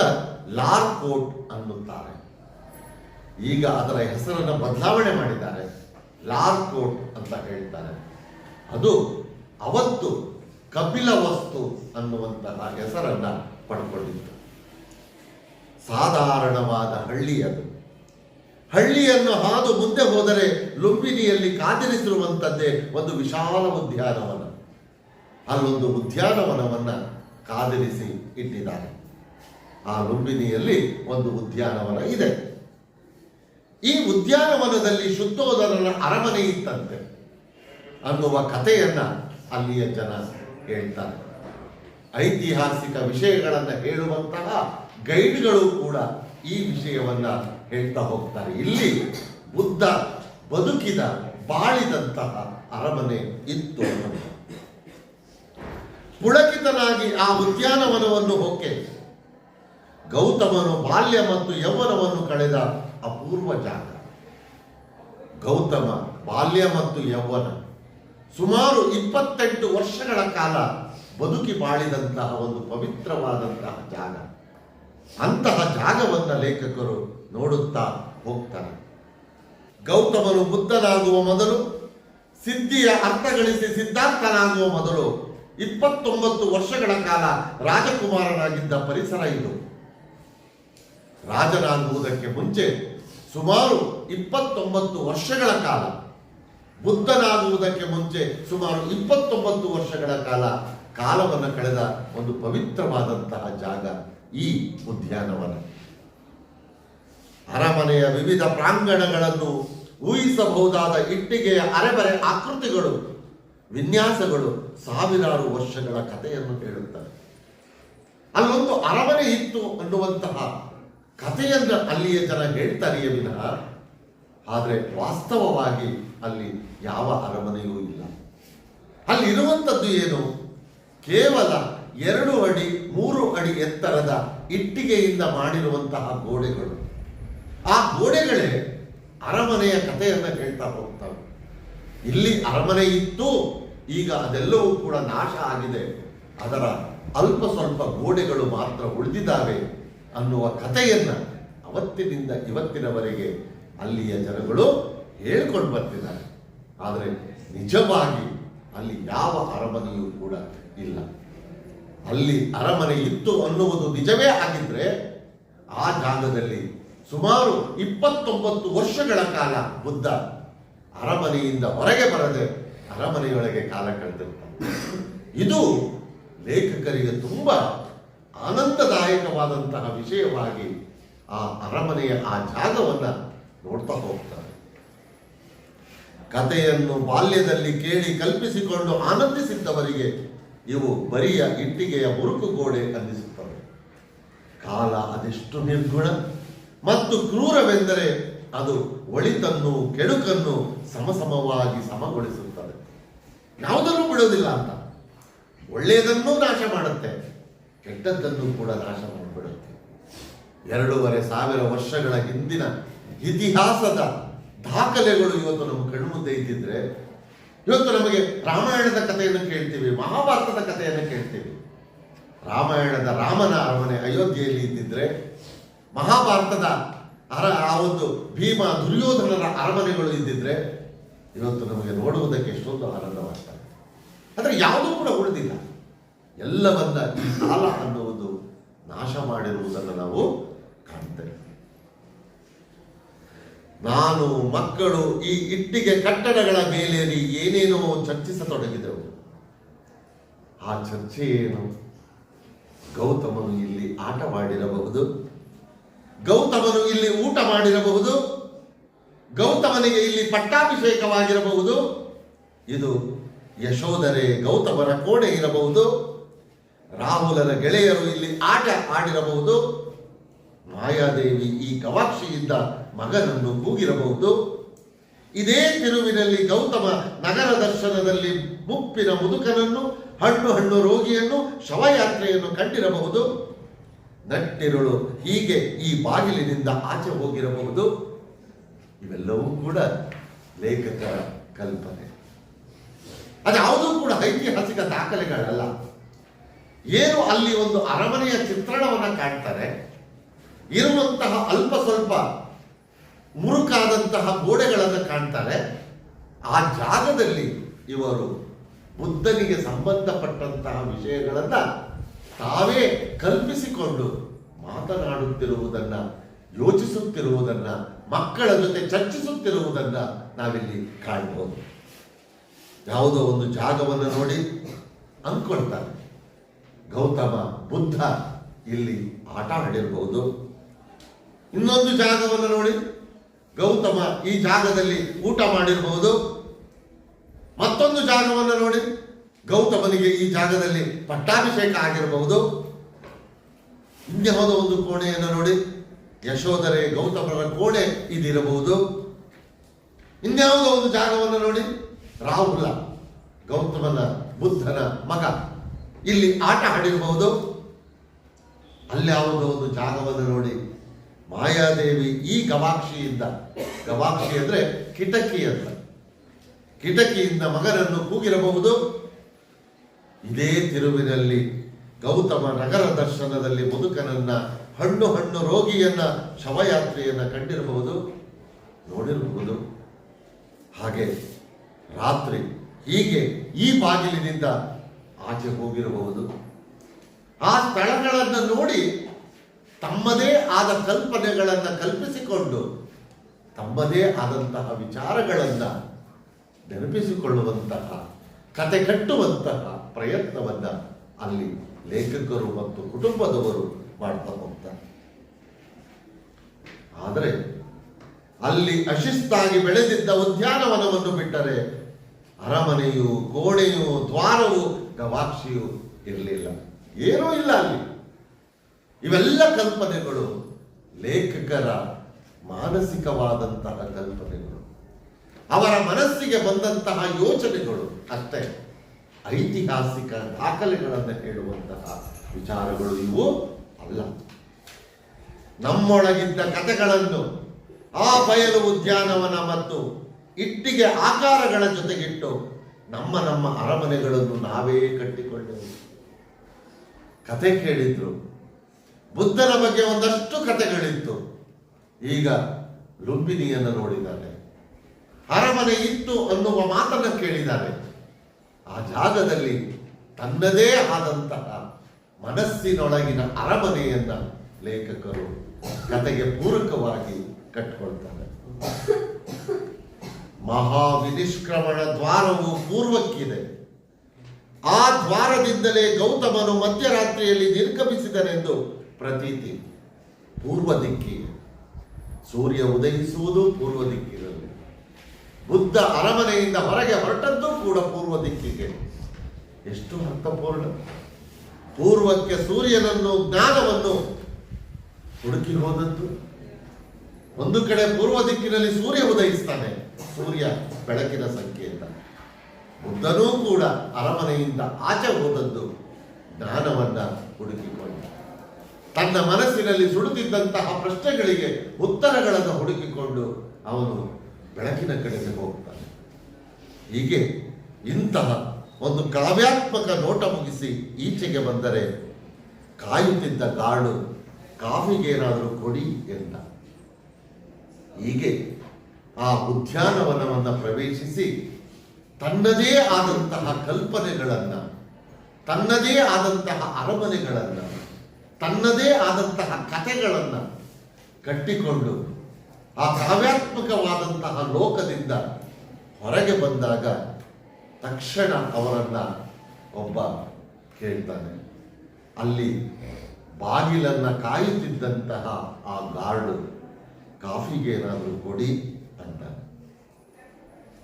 ಲಾರ್ಕೋಟ್ ಅನ್ನುತ್ತಾರೆ. ಈಗ ಅದರ ಹೆಸರನ್ನು ಬದಲಾವಣೆ ಮಾಡಿದ್ದಾರೆ, ಲಾರ್ಕೋಟ್ ಅಂತ ಹೇಳ್ತಾರೆ. ಅದು ಅವತ್ತು ಕಪಿಲವಸ್ತು ಅನ್ನುವಂತಹ ಹೆಸರನ್ನ ಪಡ್ಕೊಂಡಿತ್ತು. ಸಾಧಾರಣವಾದ ಹಳ್ಳಿ ಅದು. ಹಳ್ಳಿಯನ್ನು ಹಾದು ಮುಂದೆ ಹೋದರೆ ಲುಂಬಿನಿಯಲ್ಲಿ ಕಾದಿರಿಸಿರುವಂಥದ್ದೇ ಒಂದು ವಿಶಾಲ ಉದ್ಯಾನವನ. ಅಲ್ಲೊಂದು ಉದ್ಯಾನವನವನ್ನ ಕಾದಿರಿಸಿ ಇಟ್ಟಿದ್ದಾರೆ. ಆ ಲುಂಬಿನಿಯಲ್ಲಿ ಒಂದು ಉದ್ಯಾನವನ ಇದೆ. ಈ ಉದ್ಯಾನವನದಲ್ಲಿ ಶುದ್ಧೋಧನನ ಅರಮನೆ ಇತ್ತಂತೆ ಅನ್ನುವ ಕಥೆಯನ್ನ ಅಲ್ಲಿಯ ಜನ ಹೇಳ್ತಾರೆ. ಐತಿಹಾಸಿಕ ವಿಷಯಗಳನ್ನು ಹೇಳುವಂತಹ ಗೈಡ್ಗಳು ಕೂಡ ಈ ವಿಷಯವನ್ನ ಹೇಳ್ತಾ ಹೋಗ್ತಾರೆ. ಇಲ್ಲಿ ಬುದ್ಧ ಬದುಕಿದ ಬಾಳಿದಂತಹ ಅರಮನೆ ಇತ್ತು ಅಂತ. ಪುಳಕಿತನಾಗಿ ಆ ಉದ್ಯಾನವನವನ್ನು ಹೊಕ್ಕೆ ಗೌತಮನು ಬಾಲ್ಯ ಮತ್ತು ಯೌವನವನ್ನು ಕಳೆದ ಅಪೂರ್ವ ಜಾಗ. ಗೌತಮ ಬಾಲ್ಯ ಮತ್ತು ಯೌವನ ಸುಮಾರು 28 ವರ್ಷಗಳ ಕಾಲ ಬದುಕಿ ಬಾಳಿದಂತಹ ಒಂದು ಪವಿತ್ರವಾದಂತಹ ಜಾಗ. ಅಂತಹ ಜಾಗವನ್ನ ಲೇಖಕರು ನೋಡುತ್ತಾ ಹೋಗ್ತಾರೆ. ಗೌತಮನು ಬುದ್ಧನಾಗುವ ಮೊದಲು, ಸಿದ್ಧಿಯ ಅರ್ಥ ಗಳಿಸಿ ಸಿದ್ಧಾರ್ಥನಾಗುವ ಮೊದಲು 29 ವರ್ಷಗಳ ಕಾಲ ರಾಜಕುಮಾರನಾಗಿದ್ದ ಪರಿಸರ ಇದು. ರಾಜನಾಗುವುದಕ್ಕೆ ಮುಂಚೆ ಸುಮಾರು 29 ವರ್ಷಗಳ ಕಾಲ, ಬುದ್ಧನಾಗುವುದಕ್ಕೆ ಮುಂಚೆ ಸುಮಾರು 29 ವರ್ಷಗಳ ಕಾಲವನ್ನು ಕಳೆದ ಒಂದು ಪವಿತ್ರವಾದಂತಹ ಜಾಗ ಈ ಉದ್ಯಾನವನ. ಅರಮನೆಯ ವಿವಿಧ ಪ್ರಾಂಗಣಗಳನ್ನು ಊಹಿಸಬಹುದಾದ ಇಟ್ಟಿಗೆಯ ಅರೆಬರೆ ಆಕೃತಿಗಳು, ವಿನ್ಯಾಸಗಳು ಸಾವಿರಾರು ವರ್ಷಗಳ ಕಥೆಯನ್ನು ಹೇಳುತ್ತವೆ. ಅಲ್ಲೊಂದು ಅರಮನೆ ಇತ್ತು ಅನ್ನುವಂತಹ ಕಥೆಯನ್ನು ಅಲ್ಲಿಯ ಜನ ಹೇಳ್ತಾರೆಯೇ ವಿನಃ ಆದರೆ ವಾಸ್ತವವಾಗಿ ಅಲ್ಲಿ ಯಾವ ಅರಮನೆಯೂ ಇಲ್ಲ. ಅಲ್ಲಿ ಇರುವಂಥದ್ದು ಏನು? ಕೇವಲ 2 ಅಡಿ 3 ಅಡಿ ಎತ್ತರದ ಇಟ್ಟಿಗೆಯಿಂದ ಮಾಡಿರುವಂತಹ ಗೋಡೆಗಳು. ಆ ಗೋಡೆಗಳೇ ಅರಮನೆಯ ಕಥೆಯನ್ನು ಹೇಳ್ತಾ ಹೋಗ್ತವೆ. ಇಲ್ಲಿ ಅರಮನೆ ಇತ್ತು, ಈಗ ಅದೆಲ್ಲವೂ ಕೂಡ ನಾಶ ಆಗಿದೆ, ಅದರ ಅಲ್ಪ ಸ್ವಲ್ಪ ಗೋಡೆಗಳು ಮಾತ್ರ ಉಳಿದಿದ್ದಾವೆ ಅನ್ನುವ ಕಥೆಯನ್ನ ಅವತ್ತಿನಿಂದ ಇವತ್ತಿನವರೆಗೆ ಅಲ್ಲಿಯ ಜನಗಳು ಹೇಳ್ಕೊಂಡು ಬರ್ತಿದ್ದಾರೆ. ಆದರೆ ನಿಜವಾಗಿ ಅಲ್ಲಿ ಯಾವ ಅರಮನೆಯೂ ಕೂಡ ಇಲ್ಲ. ಅಲ್ಲಿ ಅರಮನೆ ಇತ್ತು ಅನ್ನುವುದು ನಿಜವೇ ಆಗಿದ್ರೆ ಆ ಜಾಗದಲ್ಲಿ ಸುಮಾರು 29 ವರ್ಷಗಳ ಕಾಲ ಬುದ್ಧ ಅರಮನೆಯಿಂದ ಹೊರಗೆ ಬರದೆ ಅರಮನೆಯೊಳಗೆ ಕಾಲ ಕಳೆದಿರ್ತಾರೆ. ಇದು ಲೇಖಕರಿಗೆ ತುಂಬಾ ಆನಂದದಾಯಕವಾದಂತಹ ವಿಷಯವಾಗಿ ಆ ಅರಮನೆಯ ಆ ಜಾಗವನ್ನ ನೋಡ್ತಾ ಹೋಗ್ತಾರೆ. ಕಥೆಯನ್ನು ಬಾಲ್ಯದಲ್ಲಿ ಕೇಳಿ ಕಲ್ಪಿಸಿಕೊಂಡು ಆನಂದಿಸಿದ್ದವರಿಗೆ ಇವು ಬರಿಯ ಇಟ್ಟಿಗೆಯ ಮುರುಕು ಗೋಡೆ ಅನ್ನಿಸುತ್ತವೆ. ಕಾಲ ಅದೆಷ್ಟು ನಿರ್ಗುಣ ಮತ್ತು ಕ್ರೂರವೆಂದರೆ ಅದು ಒಳಿತನ್ನು ಕೆಡುಕನ್ನು ಸಮಸಮವಾಗಿ ಸಮಗೊಳಿಸುತ್ತದೆ. ಯಾವುದನ್ನು ಬಿಡೋದಿಲ್ಲ ಅಂತ. ಒಳ್ಳೆಯದನ್ನೂ ನಾಶ ಮಾಡುತ್ತೆ, ಕೆಟ್ಟದ್ದನ್ನು ಕೂಡ ನಾಶ ಮಾಡಿಬಿಡುತ್ತೆ. 2500 ವರ್ಷಗಳ ಹಿಂದಿನ ಇತಿಹಾಸದ ದಾಖಲೆಗಳು ಇವತ್ತು ನಮ್ಮ ಕಣ್ಮುಂದೆ ಇದ್ದಿದ್ರೆ ಇವತ್ತು ನಮಗೆ ರಾಮಾಯಣದ ಕಥೆಯನ್ನು ಕೇಳ್ತೀವಿ, ಮಹಾಭಾರತದ ಕಥೆಯನ್ನು ಕೇಳ್ತೀವಿ. ರಾಮಾಯಣದ ರಾಮನ ಅರಮನೆ ಅಯೋಧ್ಯೆಯಲ್ಲಿ ಇದ್ದಿದ್ರೆ, ಮಹಾಭಾರತದ ಆ ಒಂದು ಭೀಮ ದುರ್ಯೋಧನರ ಅರಮನೆಗಳು ಇದ್ದಿದ್ರೆ ಇವತ್ತು ನಮಗೆ ನೋಡುವುದಕ್ಕೆ ಎಷ್ಟೊಂದು ಆನಂದವಾಗ್ತದೆ. ಆದರೆ ಯಾವುದೂ ಕೂಡ ಉಳಿದಿಲ್ಲ. ಎಲ್ಲವನ್ನ ಈ ಕಾಲ ಅನ್ನುವುದು ನಾಶ ಮಾಡಿರುವುದನ್ನು ನಾವು ಕಾಣ್ತೇವೆ. ನಾನು ಮಕ್ಕಳು ಈ ಇಟ್ಟಿಗೆ ಕಟ್ಟಡಗಳ ಮೇಲೇರಿ ಏನೇನೋ ಚರ್ಚಿಸತೊಡಗಿದೆವು. ಆ ಚರ್ಚೆ ಏನು? ಗೌತಮನು ಇಲ್ಲಿ ಆಟವಾಡಿರಬಹುದು, ಗೌತಮನು ಇಲ್ಲಿ ಊಟ ಮಾಡಿರಬಹುದು, ಗೌತಮನಿಗೆ ಇಲ್ಲಿ ಪಟ್ಟಾಭಿಷೇಕವಾಗಿರಬಹುದು, ಇದು ಯಶೋಧರೆ ಗೌತಮರ ಕೋಣೆ ಇರಬಹುದು, ರಾಹುಲನ ಗೆಳೆಯರು ಇಲ್ಲಿ ಆಟ ಆಡಿರಬಹುದು, ಮಾಯಾದೇವಿ ಈ ಗವಾಕ್ಷಿಯಿಂದ ಮಗನನ್ನು ಕೂಗಿರಬಹುದು. ಇದೇ ತಿರುವಿನಲ್ಲಿ ಗೌತಮ ನಗರ ದರ್ಶನದಲ್ಲಿ ಮುಪ್ಪಿನ ಮುದುಕನನ್ನು, ಹಣ್ಣು ರೋಗಿಯನ್ನು, ಶವಯಾತ್ರೆಯನ್ನು ಕಂಡಿರಬಹುದು. ನಟ್ಟಿರುಳು ಹೀಗೆ ಈ ಬಾಗಿಲಿನಿಂದ ಆಚೆ ಹೋಗಿರಬಹುದು. ಇವೆಲ್ಲವೂ ಕೂಡ ಲೇಖಕರ ಕಲ್ಪನೆ. ಅದ್ಯಾವುದೂ ಕೂಡ ಐತಿಹಾಸಿಕ ದಾಖಲೆಗಳಲ್ಲ. ಏನು ಅಲ್ಲಿ ಒಂದು ಅರಮನೆಯ ಚಿತ್ರಣವನ್ನ ಕಾಣ್ತಾರೆ, ಇರುವಂತಹ ಅಲ್ಪ ಸ್ವಲ್ಪ ಮುರುಕಾದಂತಹ ಗೋಡೆಗಳನ್ನು ಕಾಣ್ತಾರೆ. ಆ ಜಾಗದಲ್ಲಿ ಇವರು ಬುದ್ಧನಿಗೆ ಸಂಬಂಧಪಟ್ಟಂತಹ ವಿಷಯಗಳನ್ನ ತಾವೇ ಕಲ್ಪಿಸಿಕೊಂಡು ಮಾತನಾಡುತ್ತಿರುವುದನ್ನ, ಯೋಚಿಸುತ್ತಿರುವುದನ್ನ, ಮಕ್ಕಳ ಜೊತೆ ಚರ್ಚಿಸುತ್ತಿರುವುದನ್ನ ನಾವಿಲ್ಲಿ ಕಾಣಬಹುದು. ಯಾವುದೋ ಒಂದು ಜಾಗವನ್ನು ನೋಡಿ ಅಂದ್ಕೊಳ್ತಾರೆ, ಗೌತಮ ಬುದ್ಧ ಇಲ್ಲಿ ಆಟ ಆಡಿರಬಹುದು. ಇನ್ನೊಂದು ಜಾಗವನ್ನು ನೋಡಿ ಗೌತಮ ಈ ಜಾಗದಲ್ಲಿ ಊಟ ಮಾಡಿರಬಹುದು. ಮತ್ತೊಂದು ಜಾಗವನ್ನು ನೋಡಿ ಗೌತಮನಿಗೆ ಈ ಜಾಗದಲ್ಲಿ ಪಟ್ಟಾಭಿಷೇಕ ಆಗಿರಬಹುದು. ಇನ್ಯಾವುದೋ ಒಂದು ಕೋಣೆಯನ್ನು ನೋಡಿ ಯಶೋಧರೆ ಗೌತಮರ ಕೋಣೆ ಇದಿರಬಹುದು. ಇನ್ಯಾವುದೋ ಒಂದು ಜಾಗವನ್ನು ನೋಡಿ ರಾಹುಲ ಗೌತಮನ ಬುದ್ಧನ ಮಗ ಇಲ್ಲಿ ಆಟ ಆಡಿರಬಹುದು. ಅಲ್ಯಾವುದೋ ಒಂದು ಜಾಗವನ್ನು ನೋಡಿ ಮಾಯಾದೇವಿ ಈ ಗವಾಕ್ಷಿಯಿಂದ, ಗವಾಕ್ಷಿ ಅಂದ್ರೆ ಕಿಟಕಿ ಅಂತ, ಕಿಟಕಿಯಿಂದ ಮಗನನ್ನು ಕೂಗಿರಬಹುದು. ಇದೇ ತಿರುವಿನಲ್ಲಿ ಗೌತಮ ನಗರ ದರ್ಶನದಲ್ಲಿ ಮುದುಕನನ್ನ, ಹಣ್ಣು ರೋಗಿಯನ್ನ, ಶವಯಾತ್ರೆಯನ್ನ ಕಂಡಿರಬಹುದು, ನೋಡಿರಬಹುದು. ಹಾಗೆ ರಾತ್ರಿ ಹೀಗೆ ಈ ಬಾಗಿಲಿನಿಂದ ಆಚೆ ಹೋಗಿರಬಹುದು. ಆ ಸ್ಥಳಗಳನ್ನು ನೋಡಿ ತಮ್ಮದೇ ಆದ ಕಲ್ಪನೆಗಳನ್ನು ಕಲ್ಪಿಸಿಕೊಂಡು ತಮ್ಮದೇ ಆದಂತಹ ವಿಚಾರಗಳನ್ನ ನೆನಪಿಸಿಕೊಳ್ಳುವಂತಹ, ಕತೆ ಕಟ್ಟುವಂತಹ ಪ್ರಯತ್ನವನ್ನ ಅಲ್ಲಿ ಲೇಖಕರು ಮತ್ತು ಕುಟುಂಬದವರು ಮಾಡ್ತಾ ಹೋಗ್ತಾರೆ. ಆದರೆ ಅಲ್ಲಿ ಅಶಿಸ್ತಾಗಿ ಬೆಳೆದಿದ್ದ ಉದ್ಯಾನವನವನ್ನು ಬಿಟ್ಟರೆ ಅರಮನೆಯು, ಕೋಣೆಯು, ದ್ವಾರವು, ಗವಾಕ್ಷಿಯು ಇರಲಿಲ್ಲ. ಏನೂ ಇಲ್ಲ ಅಲ್ಲಿ. ಇವೆಲ್ಲ ಕಲ್ಪನೆಗಳು ಲೇಖಕರ ಮಾನಸಿಕವಾದಂತಹ ಕಲ್ಪನೆಗಳು, ಅವರ ಮನಸ್ಸಿಗೆ ಬಂದಂತಹ ಯೋಚನೆಗಳು ಅಷ್ಟೇ. ಐತಿಹಾಸಿಕ ದಾಖಲೆಗಳನ್ನು ಹೇಳುವಂತಹ ವಿಚಾರಗಳು ಇವು ಅಲ್ಲ. ನಮ್ಮೊಳಗಿದ್ದ ಕಥೆಗಳನ್ನು ಆ ಬಯಲು ಉದ್ಯಾನವನ ಮತ್ತು ಇಟ್ಟಿಗೆ ಆಕಾರಗಳ ಜೊತೆಗಿಟ್ಟು ನಮ್ಮ ಅರಮನೆಗಳನ್ನು ನಾವೇ ಕಟ್ಟಿಕೊಂಡೆವು. ಕತೆ ಕೇಳಿದ್ರು, ಬುದ್ಧನ ಬಗ್ಗೆ ಒಂದಷ್ಟು ಕಥೆಗಳಿತ್ತು. ಈಗ ಲುಂಬಿನಿಯನ್ನು ನೋಡಿದ್ದಾರೆ, ಅರಮನೆ ಇತ್ತು ಅನ್ನುವ ಮಾತನ್ನು ಕೇಳಿದ್ದಾರೆ. ಆ ಜಾಗದಲ್ಲಿ ತನ್ನದೇ ಆದಂತಹ ಮನಸ್ಸಿನೊಳಗಿನ ಅರಮನೆಯನ್ನ ಲೇಖಕರು ಕತೆಗೆ ಪೂರಕವಾಗಿ ಕಟ್ಟಿಕೊಳ್ತಾರೆ. ಮಹಾವಿನಿಷ್ಕ್ರಮಣ ದ್ವಾರವು ಪೂರ್ವಕ್ಕಿದೆ. ಆ ದ್ವಾರದಿಂದಲೇ ಗೌತಮನು ಮಧ್ಯರಾತ್ರಿಯಲ್ಲಿ ನಿರ್ಗಮಿಸಿದನೆಂದು ಪ್ರತೀತಿ. ಪೂರ್ವ ದಿಕ್ಕಿಗೆ ಸೂರ್ಯ ಉದಯಿಸುವುದು ಪೂರ್ವ ದಿಕ್ಕಿನಲ್ಲಿ. ಬುದ್ಧ ಅರಮನೆಯಿಂದ ಹೊರಗೆ ಹೊರಟದ್ದು ಕೂಡ ಪೂರ್ವ ದಿಕ್ಕಿಗೆ. ಎಷ್ಟು ಅರ್ಥಪೂರ್ಣ! ಪೂರ್ವಕ್ಕೆ ಸೂರ್ಯನನ್ನು, ಜ್ಞಾನವನ್ನು ಹುಡುಕಿ ಹೋದದ್ದು. ಒಂದು ಕಡೆ ಪೂರ್ವ ದಿಕ್ಕಿನಲ್ಲಿ ಸೂರ್ಯ ಉದಯಿಸ್ತಾನೆ, ಸೂರ್ಯ ಬೆಳಕಿನ ಸಂಕೇತ. ಬುದ್ಧನೂ ಕೂಡ ಅರಮನೆಯಿಂದ ಆಚೆ ಹೋದದ್ದು ಜ್ಞಾನವನ್ನ ಹುಡುಕಿಕೊಂಡು, ತನ್ನ ಮನಸ್ಸಿನಲ್ಲಿ ಸುಡುತ್ತಿದ್ದಂತಹ ಪ್ರಶ್ನೆಗಳಿಗೆ ಉತ್ತರಗಳನ್ನು ಹುಡುಕಿಕೊಂಡು ಅವನು ಬೆಳಕಿನ ಕಡೆಗೆ ಹೋಗ್ತಾನೆ. ಹೀಗೆ ಇಂತಹ ಒಂದು ಕಾವ್ಯಾತ್ಮಕ ನೋಟ ಮುಗಿಸಿ ಈಚೆಗೆ ಬಂದರೆ ಕಾಯುತ್ತಿದ್ದ ಗಾಡು ಕಾಫಿಗೇನಾದರೂ ಕೊಡಿ ಎಂದ. ಹೀಗೆ ಆ ಉದ್ಯಾನವನವನ್ನು ಪ್ರವೇಶಿಸಿ ತನ್ನದೇ ಆದಂತಹ ಕಲ್ಪನೆಗಳನ್ನ, ತನ್ನದೇ ಆದಂತಹ ಅರಮನೆಗಳನ್ನ, ತನ್ನದೇ ಆದಂತಹ ಕಥೆಗಳನ್ನ ಕಟ್ಟಿಕೊಂಡು ಆ ಕಾವ್ಯಾತ್ಮಕವಾದಂತಹ ಲೋಕದಿಂದ ಹೊರಗೆ ಬಂದಾಗ ತಕ್ಷಣ ಅವರನ್ನ ಒಬ್ಬ ಕೇಳ್ತಾನೆ. ಅಲ್ಲಿ ಬಾಗಿಲನ್ನ ಕಾಯುತ್ತಿದ್ದಂತಹ ಆ ಗಾರ್ಡು ಕಾಫಿಗೆ ಏನಾದರೂ ಕೊಡಿ ಅಂತ.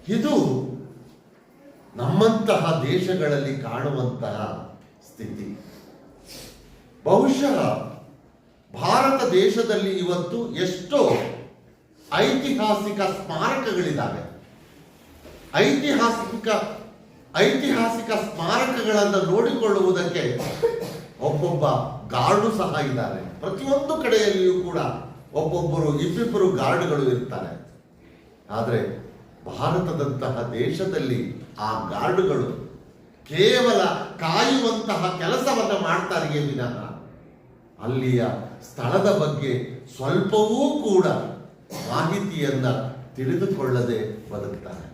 ಇದು ನಮ್ಮಂತಹ ದೇಶಗಳಲ್ಲಿ ಕಾಣುವಂತಹ ಸ್ಥಿತಿ. ಬಹುಶಃ ಭಾರತ ದೇಶದಲ್ಲಿ ಇವತ್ತು ಎಷ್ಟೋ ಐತಿಹಾಸಿಕ ಸ್ಮಾರಕಗಳಿದ್ದಾವೆ. ಐತಿಹಾಸಿಕ ಸ್ಮಾರಕಗಳನ್ನು ನೋಡಿಕೊಳ್ಳುವುದಕ್ಕೆ ಒಬ್ಬೊಬ್ಬ ಗಾರ್ಡು ಸಹ ಇದ್ದಾರೆ. ಪ್ರತಿಯೊಂದು ಕಡೆಯಲ್ಲಿಯೂ ಕೂಡ ಒಬ್ಬೊಬ್ಬರು ಇಬ್ಬಿಬ್ಬರು ಗಾರ್ಡ್ಗಳು ಇರ್ತಾರೆ. ಆದರೆ ಭಾರತದಂತಹ ದೇಶದಲ್ಲಿ ಆ ಗಾರ್ಡ್ಗಳು ಕೇವಲ ಕಾಯುವಂತಹ ಕೆಲಸವನ್ನು ಮಾಡ್ತಾರೆಯೇ ವಿನಃ ಅಲ್ಲಿಯ ಸ್ಥಳದ ಬಗ್ಗೆ ಸ್ವಲ್ಪವೂ ಕೂಡ ಮಾಹಿತಿಯನ್ನ ತಿಳಿದುಕೊಳ್ಳದೆ ಬದುಕ್ತಾರೆ.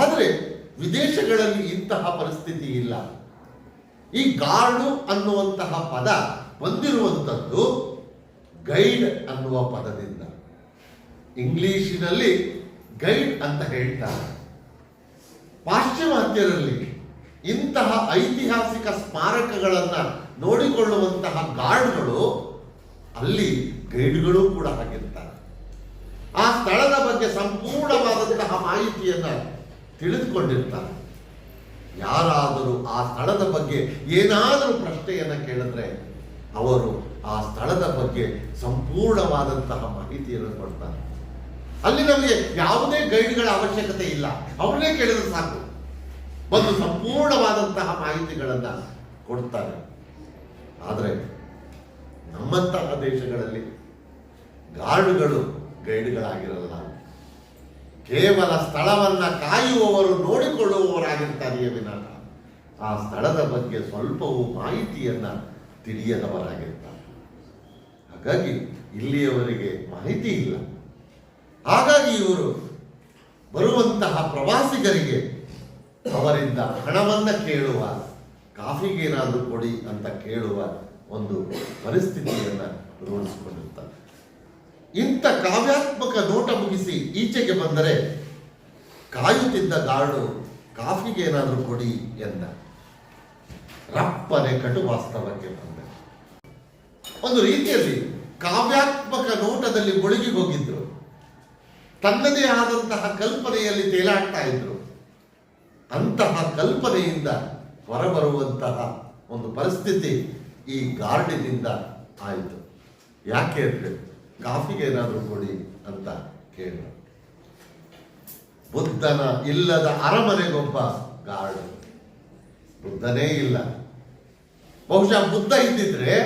ಆದರೆ ವಿದೇಶಗಳಲ್ಲಿ ಇಂತಹ ಪರಿಸ್ಥಿತಿ ಇಲ್ಲ. ಈ ಗಾರ್ಡು ಅನ್ನುವಂತಹ ಪದ ಬಂದಿರುವಂಥದ್ದು ಗೈಡ್ ಅನ್ನುವ ಪದದಿಂದ. ಇಂಗ್ಲಿಶಿನಲ್ಲಿ ಗೈಡ್ ಅಂತ ಹೇಳ್ತಾರೆ. ಪಾಶ್ಚಿಮಾತ್ಯರಲ್ಲಿ ಇಂತಹ ಐತಿಹಾಸಿಕ ಸ್ಮಾರಕಗಳನ್ನ ನೋಡಿಕೊಳ್ಳುವಂತಹ ಗಾರ್ಡ್ಗಳು ಅಲ್ಲಿ ಗೈಡ್ಗಳು ಕೂಡ ಆಗಿರ್ತಾರೆ. ಆ ಸ್ಥಳದ ಬಗ್ಗೆ ಸಂಪೂರ್ಣವಾದಂತಹ ಮಾಹಿತಿಯನ್ನ ತಿಳಿದುಕೊಂಡಿರ್ತಾರೆ. ಯಾರಾದರೂ ಆ ಸ್ಥಳದ ಬಗ್ಗೆ ಏನಾದರೂ ಪ್ರಶ್ನೆಯನ್ನ ಕೇಳಿದ್ರೆ ಅವರು ಆ ಸ್ಥಳದ ಬಗ್ಗೆ ಸಂಪೂರ್ಣವಾದಂತಹ ಮಾಹಿತಿಯನ್ನು ಕೊಡ್ತಾರೆ. ಅಲ್ಲಿ ನಮಗೆ ಯಾವುದೇ ಗೈಡ್ಗಳ ಅವಶ್ಯಕತೆ ಇಲ್ಲ, ಅವರನ್ನೇ ಕೇಳಿದ್ರೆ ಸಾಕು, ಒಂದು ಸಂಪೂರ್ಣವಾದಂತಹ ಮಾಹಿತಿಗಳನ್ನ ಕೊಡ್ತಾರೆ. ಆದರೆ ನಮ್ಮಂತಹ ದೇಶಗಳಲ್ಲಿ ಗಾರ್ಡ್ಗಳು ಗೈಡ್ಗಳಾಗಿರಲ್ಲ, ಕೇವಲ ಸ್ಥಳವನ್ನ ಕಾಯುವವರು, ನೋಡಿಕೊಳ್ಳುವವರಾಗಿರ್ತಾರೆಯೇ ವಿನಃ ಆ ಸ್ಥಳದ ಬಗ್ಗೆ ಸ್ವಲ್ಪವೂ ಮಾಹಿತಿಯನ್ನ ತಿಳಿಯದವರಾಗಿರ್ತಾರೆ. ಹಾಗಾಗಿ ಇಲ್ಲಿಯವರಿಗೆ ಮಾಹಿತಿ ಇಲ್ಲ. ಹಾಗಾಗಿ ಇವರು ಬರುವಂತಹ ಪ್ರವಾಸಿಗರಿಗೆ ಅವರಿಂದ ಹಣವನ್ನ ಕೇಳುವ, ಕಾಫಿಗೇನಾದರೂ ಕೊಡಿ ಅಂತ ಕೇಳುವ ಒಂದು ಪರಿಸ್ಥಿತಿಯನ್ನ ರೂಢಿಸಿಕೊಂಡಿರ್ತಾರೆ. ಇಂಥ ಕಾವ್ಯಾತ್ಮಕ ನೋಟ ಮುಗಿಸಿ ಈಚೆಗೆ ಬಂದರೆ ಕಾಯುತ್ತಿದ್ದ ಗಾರ್ಡು ಕಾಫಿಗೇನಾದರೂ ಕೊಡಿ ಎಂದ. ರಪ್ಪನೆ ಕಟು ವಾಸ್ತವಕ್ಕೆ ಬಂದ. ಒಂದು ರೀತಿಯಲ್ಲಿ ಕಾವ್ಯಾತ್ಮಕ ನೋಟದಲ್ಲಿ ಮುಳುಗಿ ಹೋಗಿದ್ರು, ತನ್ನದೇ ಆದಂತಹ ಕಲ್ಪನೆಯಲ್ಲಿ ತೇಲಾಡ್ತಾ ಇದ್ರು. ಅಂತಹ ಕಲ್ಪನೆಯಿಂದ ಹೊರಬರುವಂತಹ ಒಂದು ಪರಿಸ್ಥಿತಿ ಈ ಗಾರ್ಡಿನಿಂದ ಆಯಿತು. ಯಾಕೆ ಅಂದ್ರೆ ಕಾಫಿಗೆ ಏನಾದರೂ ಕೊಡಿ ಅಂತ ಕೇಳ. ಬುದ್ಧನ ಇಲ್ಲದ ಅರಮನೆಗೊಬ್ಬ ಗಾರ್ಡ್. ಬುದ್ಧನೇ ಇಲ್ಲ. ಬಹುಶಃ ಬುದ್ಧ ಇದ್ದಿದ್ರೆ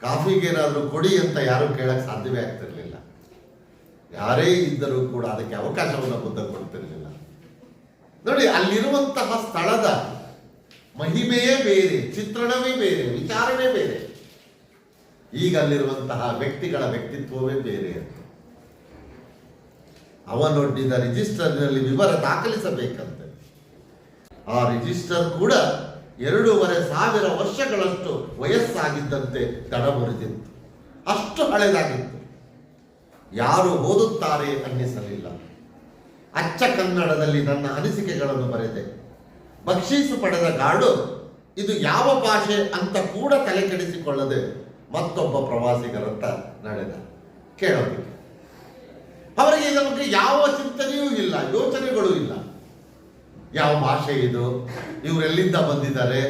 ಕಾಫಿಗೇನಾದರೂ ಕೊಡಿ ಅಂತ ಯಾರು ಕೇಳಕ್ ಸಾಧ್ಯವೇ ಆಗ್ತಿರ್ಲಿಲ್ಲ. ಯಾರೇ ಇದ್ದರೂ ಕೂಡ ಅದಕ್ಕೆ ಅವಕಾಶವನ್ನು ಬುದ್ಧ ಕೊಡ್ತಿರ್ಲಿಲ್ಲ. ನೋಡಿ, ಅಲ್ಲಿರುವಂತಹ ಸ್ಥಳದ ಮಹಿಮೆಯೇ ಬೇರೆ, ಚಿತ್ರಣವೇ ಬೇರೆ, ವಿಚಾರವೇ ಬೇರೆ. ಈಗ ಅಲ್ಲಿರುವಂತಹ ವ್ಯಕ್ತಿಗಳ ವ್ಯಕ್ತಿತ್ವವೇ ಬೇರೆ ಅಂತ. ಅವನೊಡ್ಡಿದ ರಿಜಿಸ್ಟರ್ನಲ್ಲಿ ವಿವರ ದಾಖಲಿಸಬೇಕಂತೆ. ಆ ರಿಜಿಸ್ಟರ್ ಕೂಡ 2,500 ವರ್ಷಗಳಷ್ಟು ವಯಸ್ಸಾಗಿದ್ದಂತೆ ದಡ ಮುರಿದಿತ್ತು. ಅಷ್ಟು ಹಳೆದಾಗಿತ್ತು. ಯಾರು ಓದುತ್ತಾರೆ ಅನ್ನಿಸಲಿಲ್ಲ. ಅಚ್ಚ ಕನ್ನಡದಲ್ಲಿ ನನ್ನ ಅನಿಸಿಕೆಗಳನ್ನು ಬರೆದೆ. ಬಕ್ಷೀಸು ಪಡೆದ ಗಾರ್ಡು ಇದು ಯಾವ ಭಾಷೆ ಅಂತ ಕೂಡ ತಲೆ ಕೆಡಿಸಿಕೊಳ್ಳದೆ ಮತ್ತೊಬ್ಬ ಪ್ರವಾಸಿಗರಂತ ನಡೆದ. ಕೇಳೋದಕ್ಕೆ ಅವರಿಗೆ ಇದರ ಬಗ್ಗೆ ಯಾವ ಚಿಂತನೆಯೂ ಇಲ್ಲ, ಯೋಚನೆಗಳೂ ಇಲ್ಲ. ಯಾವ ಭಾಷೆ ಇದು, ಇವರೆಲ್ಲಿಂದ ಬಂದಿದ್ದಾರೆ,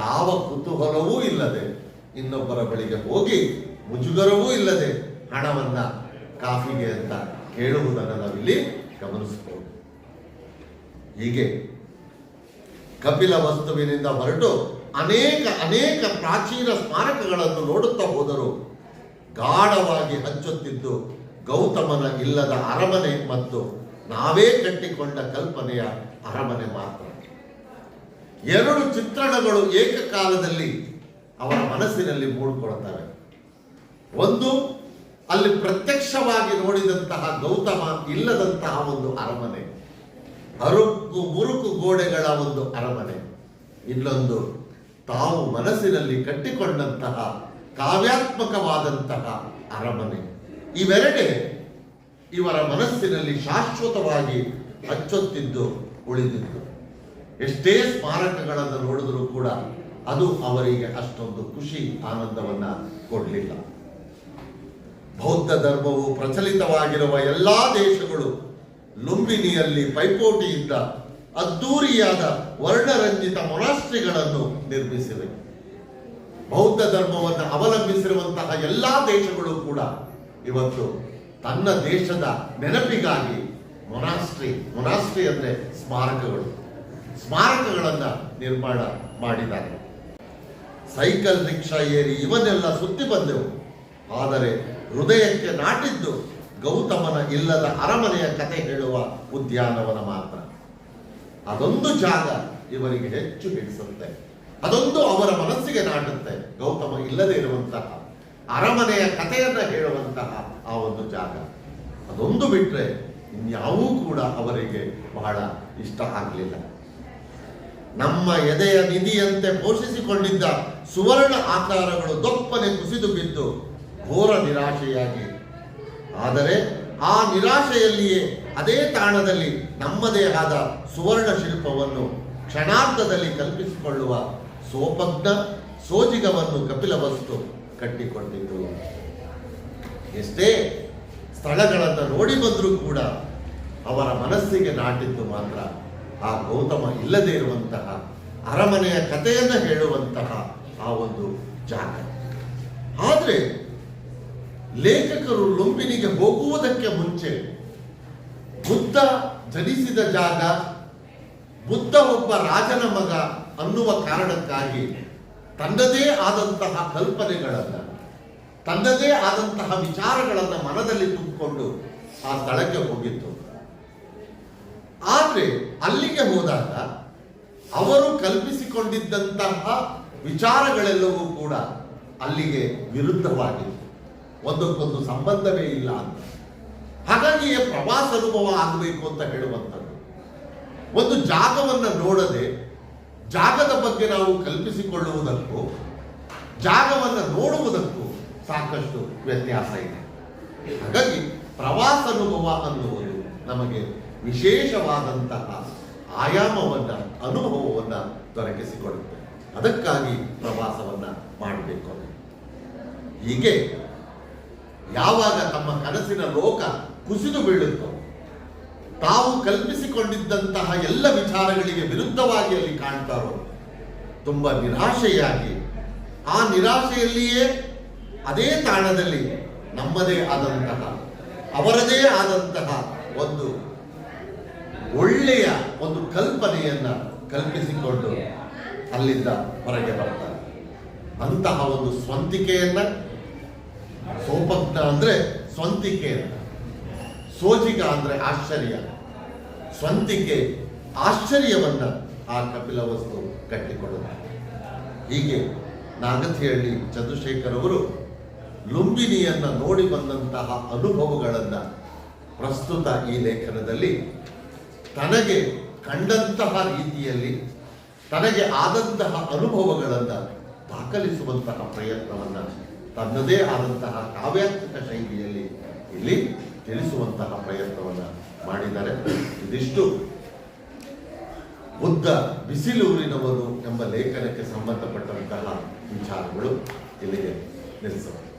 ಯಾವ ಕುತೂಹಲವೂ ಇಲ್ಲದೆ ಇನ್ನೊಬ್ಬರ ಬಳಿಗೆ ಹೋಗಿ ಮುಜುಗರವೂ ಇಲ್ಲದೆ ಹಣವನ್ನ ಕಾಫಿಗೆ ಅಂತ ಕೇಳುವುದನ್ನು ನಾವಿಲ್ಲಿ ಗಮನಿಸಬಹುದು. ಹೀಗೆ ಕಪಿಲ ವಸ್ತುವಿನಿಂದ ಹೊರಟು ಅನೇಕ ಪ್ರಾಚೀನ ಸ್ಮಾರಕಗಳನ್ನು ನೋಡುತ್ತಾ ಹೋದರು. ಗಾಢವಾಗಿ ಹಚ್ಚುತ್ತಿದ್ದು ಗೌತಮನ ಇಲ್ಲದ ಅರಮನೆ ಮತ್ತು ನಾವೇ ಕಟ್ಟಿಕೊಂಡ ಕಲ್ಪನೆಯ ಅರಮನೆ ಮಾತ್ರ. 2 ಚಿತ್ರಣಗಳು ಏಕಕಾಲದಲ್ಲಿ ಅವರ ಮನಸ್ಸಿನಲ್ಲಿ ಮೂಡಿಕೊಳ್ಳುತ್ತವೆ. ಒಂದು, ಅಲ್ಲಿ ಪ್ರತ್ಯಕ್ಷವಾಗಿ ನೋಡಿದಂತಹ ಗೌತಮ ಇಲ್ಲದಂತಹ ಒಂದು ಅರಮನೆ, ಮುರುಕು ಗೋಡೆಗಳ ಒಂದು ಅರಮನೆ. ಇನ್ನೊಂದು, ತಾವು ಮನಸ್ಸಿನಲ್ಲಿ ಕಟ್ಟಿಕೊಂಡಂತಹ ಕಾವ್ಯಾತ್ಮಕವಾದಂತಹ ಅರಮನೆ. ಇವೆರಡೇ ಇವರ ಮನಸ್ಸಿನಲ್ಲಿ ಶಾಶ್ವತವಾಗಿ ಹಚ್ಚೊತ್ತಿದ್ದು ಉಳಿದಿದ್ದು. ಎಷ್ಟೇ ಸ್ಮಾರಕಗಳನ್ನು ನೋಡಿದರೂ ಕೂಡ ಅದು ಅವರಿಗೆ ಅಷ್ಟೊಂದು ಖುಷಿ, ಆನಂದವನ್ನ ಕೊಡಲಿಲ್ಲ. ಬೌದ್ಧ ಧರ್ಮವು ಪ್ರಚಲಿತವಾಗಿರುವ ಎಲ್ಲಾ ದೇಶಗಳು ಲುಂಬಿನಿಯಲ್ಲಿ ಪೈಪೋಟಿಯಿಂದ ಅದ್ದೂರಿಯಾದ ವರ್ಣರಂಜಿತ ಮೊನಾಸ್ಟ್ರಿಗಳನ್ನು ನಿರ್ಮಿಸಿವೆ. ಬೌದ್ಧ ಧರ್ಮವನ್ನು ಅವಲಂಬಿಸಿರುವಂತಹ ಎಲ್ಲ ದೇಶಗಳು ಕೂಡ ಇವತ್ತು ತನ್ನ ದೇಶದ ನೆನಪಿಗಾಗಿ ಮೊನಾಸ್ಟ್ರಿ ಅಂದ್ರೆ ಸ್ಮಾರಕಗಳನ್ನು ನಿರ್ಮಾಣ ಮಾಡಿದ್ದಾರೆ. ಸೈಕಲ್ ರಿಕ್ಷಾ ಏರಿ ಇವನ್ನೆಲ್ಲ ಸುತ್ತಿ ಬಂದೆವು, ಆದರೆ ಹೃದಯಕ್ಕೆ ನಾಟಿದ್ದು ಗೌತಮನ ಇಲ್ಲದ ಅರಮನೆಯ ಕತೆ ಹೇಳುವ ಉದ್ಯಾನವನ ಮಾತ್ರ. ಅದೊಂದು ಜಾಗ ಇವರಿಗೆ ಹೆಚ್ಚು ಹಿಡಿಸುತ್ತೆ, ಅದೊಂದು ಅವರ ಮನಸ್ಸಿಗೆ ನಾಟುತ್ತೆ. ಗೌತಮ ಇಲ್ಲದೆ ಇರುವಂತಹ ಅರಮನೆಯ ಕಥೆಯನ್ನ ಹೇಳುವಂತಹ ಆ ಒಂದು ಜಾಗ, ಅದೊಂದು ಬಿಟ್ರೆ ಇನ್ಯಾವೂ ಕೂಡ ಅವರಿಗೆ ಬಹಳ ಇಷ್ಟ ಆಗಲಿಲ್ಲ. ನಮ್ಮ ಎದೆಯ ನಿಧಿಯಂತೆ ಪೋಷಿಸಿಕೊಂಡಿದ್ದ ಸುವರ್ಣ ಆಕಾರಗಳು ದೊಪ್ಪನೆ ಕುಸಿದು ಬಿದ್ದು ಘೋರ ನಿರಾಶೆಯಾಗಿ, ಆದರೆ ಆ ನಿರಾಶೆಯಲ್ಲಿಯೇ ಅದೇ ತಾಣದಲ್ಲಿ ನಮ್ಮದೇ ಆದ ಸುವರ್ಣ ಶಿಲ್ಪವನ್ನು ಕ್ಷಣಾರ್ಧದಲ್ಲಿ ಕಲ್ಪಿಸಿಕೊಳ್ಳುವ ಸೋಪಜ್ಞ ಸೋಜಿಗವನ್ನು ಕಪಿಲವಸ್ತು ಕಟ್ಟಿಕೊಂಡಿತು. ಎಷ್ಟೇ ಸ್ಥಳಗಳನ್ನು ನೋಡಿ ಬಂದರೂ ಕೂಡ ಅವರ ಮನಸ್ಸಿಗೆ ನಾಟಿದ್ದು ಮಾತ್ರ ಆ ಗೌತಮ ಇಲ್ಲದೆ ಇರುವಂತಹ ಅರಮನೆಯ ಕಥೆಯನ್ನು ಹೇಳುವಂತಹ ಆ ಒಂದು ಜಾಗ. ಆದರೆ ಲೇಖಕರು ಲುಂಬಿನಿಗೆ ಹೋಗುವುದಕ್ಕೆ ಮುಂಚೆ ಬುದ್ಧ ಜನಿಸಿದ ಜಾಗ, ಬುದ್ಧ ಒಬ್ಬ ರಾಜನ ಮಗ ಅನ್ನುವ ಕಾರಣಕ್ಕಾಗಿ ತನ್ನದೇ ಆದಂತಹ ಕಲ್ಪನೆಗಳನ್ನು, ತನ್ನದೇ ಆದಂತಹ ವಿಚಾರಗಳನ್ನು ಮನದಲ್ಲಿ ತುಂಬಿಕೊಂಡು ಆ ಸ್ಥಳಕ್ಕೆ ಹೋಗಿತ್ತು. ಆದರೆ ಅಲ್ಲಿಗೆ ಹೋದಾಗ ಅವರು ಕಲ್ಪಿಸಿಕೊಂಡಿದ್ದಂತಹ ವಿಚಾರಗಳೆಲ್ಲವೂ ಕೂಡ ಅಲ್ಲಿಗೆ ವಿರುದ್ಧವಾಗಿತ್ತು, ಒಂದಕ್ಕೊಂದು ಸಂಬಂಧವೇ ಇಲ್ಲ ಅಂತ. ಹಾಗಾಗಿಯೇ ಪ್ರವಾಸ ಅನುಭವ ಆಗಬೇಕು ಅಂತ ಹೇಳುವಂಥದ್ದು. ಒಂದು ಜಾಗವನ್ನು ನೋಡದೆ ಜಾಗದ ಬಗ್ಗೆ ನಾವು ಕಲ್ಪಿಸಿಕೊಳ್ಳುವುದಕ್ಕೂ ಜಾಗವನ್ನು ನೋಡುವುದಕ್ಕೂ ಸಾಕಷ್ಟು ವ್ಯತ್ಯಾಸ ಇದೆ. ಹಾಗಾಗಿ ಪ್ರವಾಸ ಅನುಭವ ಅನ್ನುವುದು ನಮಗೆ ವಿಶೇಷವಾದಂತಹ ಆಯಾಮವನ್ನು, ಅನುಭವವನ್ನು ದೊರಕಿಸಿಕೊಡುತ್ತೆ. ಅದಕ್ಕಾಗಿ ಪ್ರವಾಸವನ್ನು ಮಾಡಬೇಕು. ಹೀಗೆ ಯಾವಾಗ ತಮ್ಮ ಕನಸಿನ ಲೋಕ ಕುಸಿದು ಬೀಳುತ್ತೋ, ತಾವು ಕಲ್ಪಿಸಿಕೊಂಡಿದ್ದಂತಹ ಎಲ್ಲ ವಿಚಾರಗಳಿಗೆ ವಿರುದ್ಧವಾಗಿ ಅಲ್ಲಿ ಕಾಣ್ತಾರೋ, ತುಂಬ ನಿರಾಶೆಯಾಗಿ ಆ ನಿರಾಶೆಯಲ್ಲಿಯೇ ಅದೇ ತಾಣದಲ್ಲಿ ನಮ್ಮದೇ ಆದಂತಹ, ಅವರದೇ ಆದಂತಹ ಒಂದು ಒಳ್ಳೆಯ ಒಂದು ಕಲ್ಪನೆಯನ್ನ ಕಲ್ಪಿಸಿಕೊಂಡು ಅಲ್ಲಿಂದ ಹೊರಗೆ ಬರ್ತಾರೆ. ಅಂತಹ ಒಂದು ಸ್ವಂತಿಕೆಯನ್ನ, ಸೋಪಜ್ಞ ಅಂದ್ರೆ ಸ್ವಂತಿಕೆಯನ್ನ, ಸೋಜಿಗ ಅಂದ್ರೆ ಆಶ್ಚರ್ಯ, ಸ್ವಂತಿಕೆ ಆಶ್ಚರ್ಯವನ್ನ ಆ ಕಪಿಲವಸ್ತು ಕಟ್ಟಿಕೊಡುತ್ತಾರೆ. ಹೀಗೆ ನಾಗತಿಹಳ್ಳಿ ಚಂದ್ರಶೇಖರ್ ಅವರು ಲುಂಬಿನಿಯನ್ನ ನೋಡಿ ಬಂದಂತಹ ಅನುಭವಗಳನ್ನು ಪ್ರಸ್ತುತ ಈ ಲೇಖನದಲ್ಲಿ ತನಗೆ ಕಂಡಂತಹ ರೀತಿಯಲ್ಲಿ ತನಗೆ ಆದಂತಹ ಅನುಭವಗಳನ್ನು ದಾಖಲಿಸುವಂತಹ ಪ್ರಯತ್ನವನ್ನು ತನ್ನದೇ ಆದಂತಹ ಕಾವ್ಯಾತ್ಮಕ ಶೈಲಿಯಲ್ಲಿ ಇಲ್ಲಿ ತಿಳಿಸುವಂತಹ ಪ್ರಯತ್ನವನ್ನು ಮಾಡಿದ್ದಾರೆ. ಇದಿಷ್ಟು ಬುದ್ಧ ಬಿಸಿಲೂರಿನವರು ಎಂಬ ಲೇಖನಕ್ಕೆ ಸಂಬಂಧಪಟ್ಟಂತಹ ವಿಚಾರಗಳು ಇಲ್ಲಿಗೆ ನಿಲ್ಲಿಸುತ್ತವೆ.